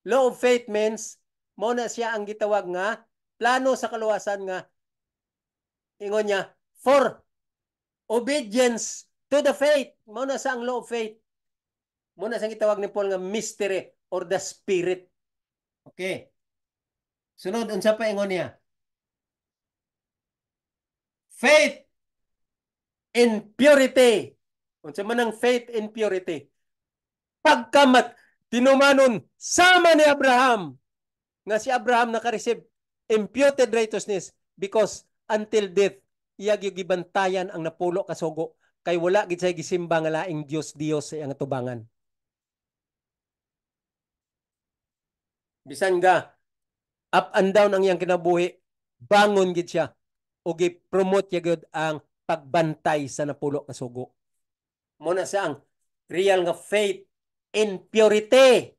A: Law of faith means muna siya ang gitawag nga plano sa kaluwasan nga ingon niya for obedience to the faith. Muna sa ang law of faith. Muna sa gitawag ni Paul nga mystery or the spirit. Okay. Sunod, unsa pa ingon niya? Faith in purity. Unsa man ang faith in purity? Pagkamat tinumanon sama ni Abraham nga si Abraham naka-receive imputed righteousness because until death iya gibantayan ang napulo ka sugo kay wala gid say gisimba nga laing Dios sa iyang tubangan. Bisan ga up and down ang iyang kinabuhi, bangon gid siya o gi-promote gyud ang pagbantay sa napulo ka sugo. Muna sa ang real nga faith in purity.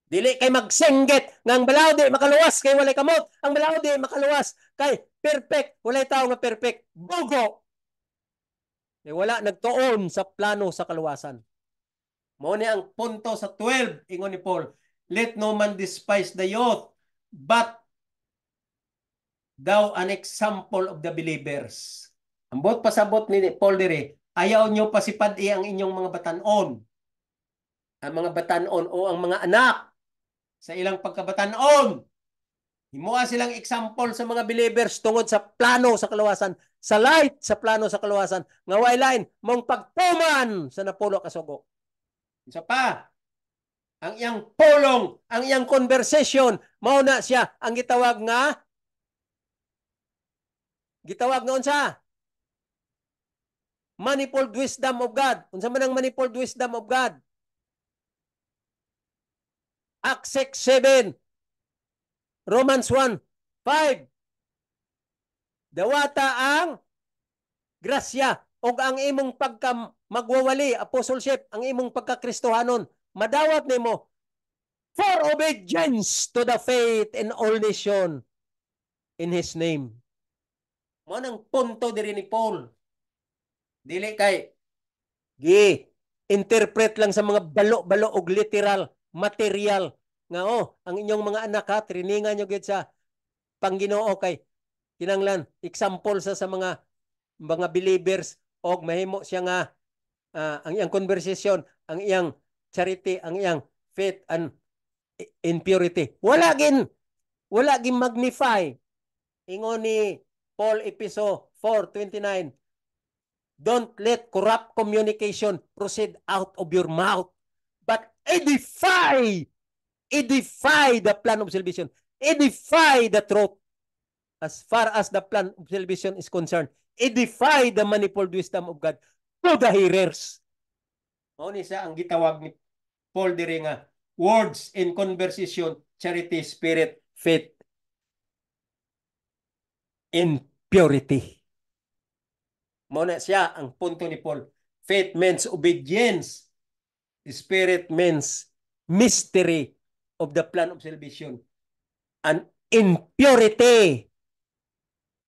A: Dili kay magsenggit nga ang balaod di makaluwas kay walay kamot. Ang balaod di makaluwas kay perfect, walay tao nga perfect. Bugo. Kay wala nagtuon sa plano sa kaluwasan. Mao ni ang punto sa 12 ingon ni Paul, let no man despise the youth, but thou an example of the believers. Ambot pasabot ni Paul dire, ayaw nyo pasipadi ang inyong mga batanon. Ang mga batanon o ang mga anak sa ilang pagkabatanon. Himuha silang example sa mga believers tungod sa plano sa kaluwasan, sa light sa plano sa kaluwasan, nga waylain mong pagtuman sa napulo ka sugo. Isa pa, ang iyang pulong, ang iyang conversation, mao na siya ang gitawag nga unsa? Manifold wisdom of God. Unsa man ang manifold wisdom of God? Acts 6:7, Romans 1:5. Dawata ang grasya o ang imong pagka magwawali, apostleship, ang imong pagkakristohanon, madawat nimo for obedience to the faith in all nation in His name. Mo nang punto diri ni Paul. Dili kay interpret lang sa mga balo-balo og literal, material nga ang inyong mga anak ha, triningan nyo gid sa Pangginoo kay kinanglan example sa mga believers og mahimo siya nga ang iyang conversation, ang iyang charity, ang iyang faith and in purity. Wala gin magnify. Ingon ni Paul Episo 4:29, don't let corrupt communication proceed out of your mouth, but edify the plan of salvation. Edify the truth as far as the plan of salvation is concerned. Edify the manifold wisdom of God to the hearers. Mao ni sa ang gitawag ni Paul diri nga words in conversation, charity, spirit, faith, in purity. Muna siya ang punto ni Paul. Faith means obedience. Spirit means mystery of the plan of salvation. And impurity.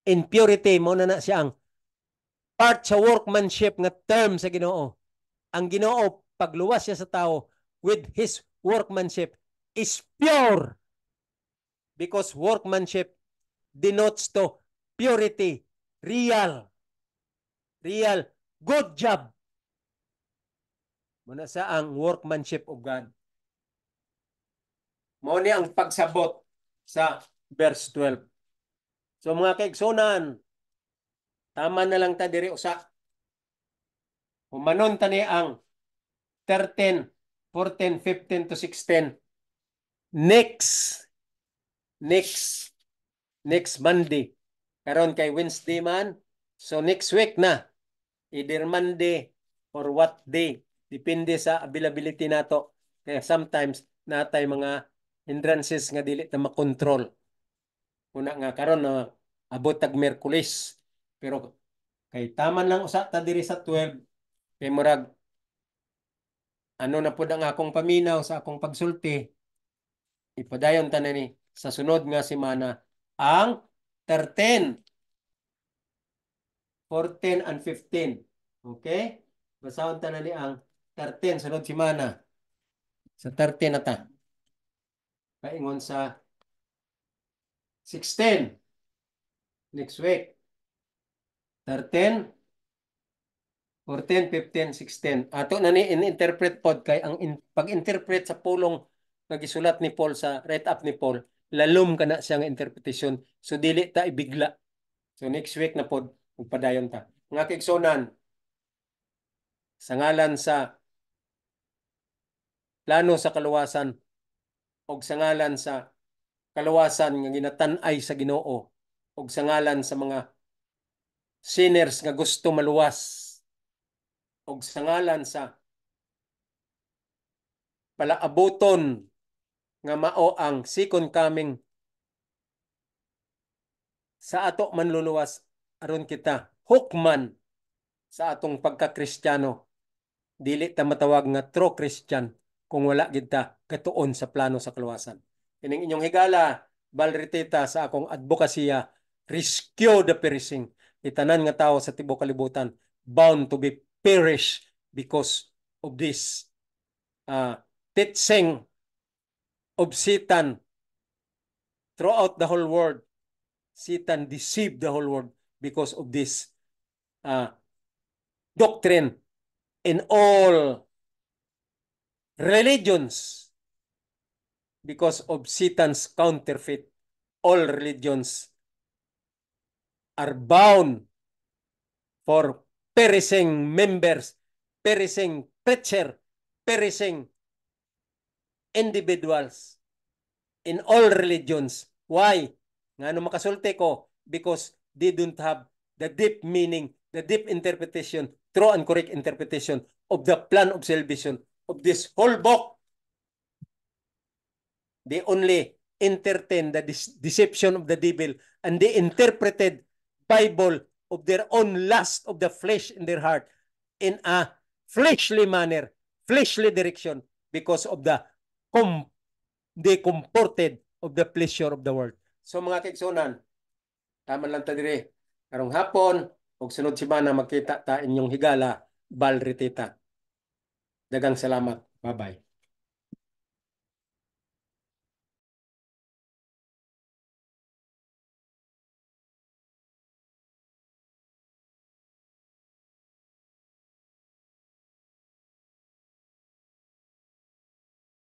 A: Impurity, muna na siya ang part sa workmanship nga term sa Ginoo. Ang Ginoo, pagluwas siya sa tao with His workmanship is pure. Because workmanship denotes to purity, real, good job. Muna sa ang workmanship of God. Muna ang pagsabot sa verse 12. So mga kaigsunan, tama na lang ta diri usa. Humanon ta ni ang 13, 14, 15 to 16. Next Monday. Karon kay Wednesday man. So next week na. Either Monday or what day. Depende sa availability nato. Kaya sometimes natay mga hindrances nga dili ta makontrol. Una nga karon na abot tag Miyerkules. Pero kay taman lang usa ta diri sa 12 kay murag ano na pud ang akong paminaw sa akong pagsulti. Ipadayon ta na ni sa sunod nga semana ang 13, 14 and 15. Okay? Basahon ta na ni ang 13 sunod semana. Sa 13 na ta. Paingon sa 16 next week. 13, 14, 15, 16. Ato na ni in-interpret pod kay ang pag-interpret sa pulong nagisulat ni Paul sa write-up ni Paul, lalom ka na siya nga interpretation. So dili ta ibigla. So next week na pod magpadayon ta. Mga kaigsunan, sa ngalan sa plano sa kaluwasan o sa ngalan sa kaluwasan nga ginatan-ay sa Ginoo o sa ngalan sa mga sinners nga gusto maluwas o sa ngalan sa palaabuton nga mao ang second coming sa ato manluluwas aron kita hukman sa atong pagka-Kristiyano. Dili ta matawag nga true Christian kung wala gid ta katuon sa plano sa kaluwasan. Kining inyong higala, balritita sa akong advokasya, rescue the perishing. Itanan nga tawo sa tibuok kalibutan bound to be perish because of this teaching of Satan throughout the whole world. Satan deceived the whole world because of this doctrine in all religions. Because of Satan's counterfeit, all religions are bound for perishing members, perishing preacher, perishing individuals in all religions. Why? Nga ano makasulti ko? Because they don't have the deep meaning, the deep interpretation, true and correct interpretation of the plan of salvation of this whole book. They only entertain the deception of the devil and they interpreted Bible of their own lust of the flesh in their heart in a fleshly manner, fleshly direction because of they comported of the pleasure of the world. So mga kaigsunan, tama lang ta dire. Karong hapon, og sunod semana makita ta inyong higala, balritita. Dagang salamat. Bye-bye.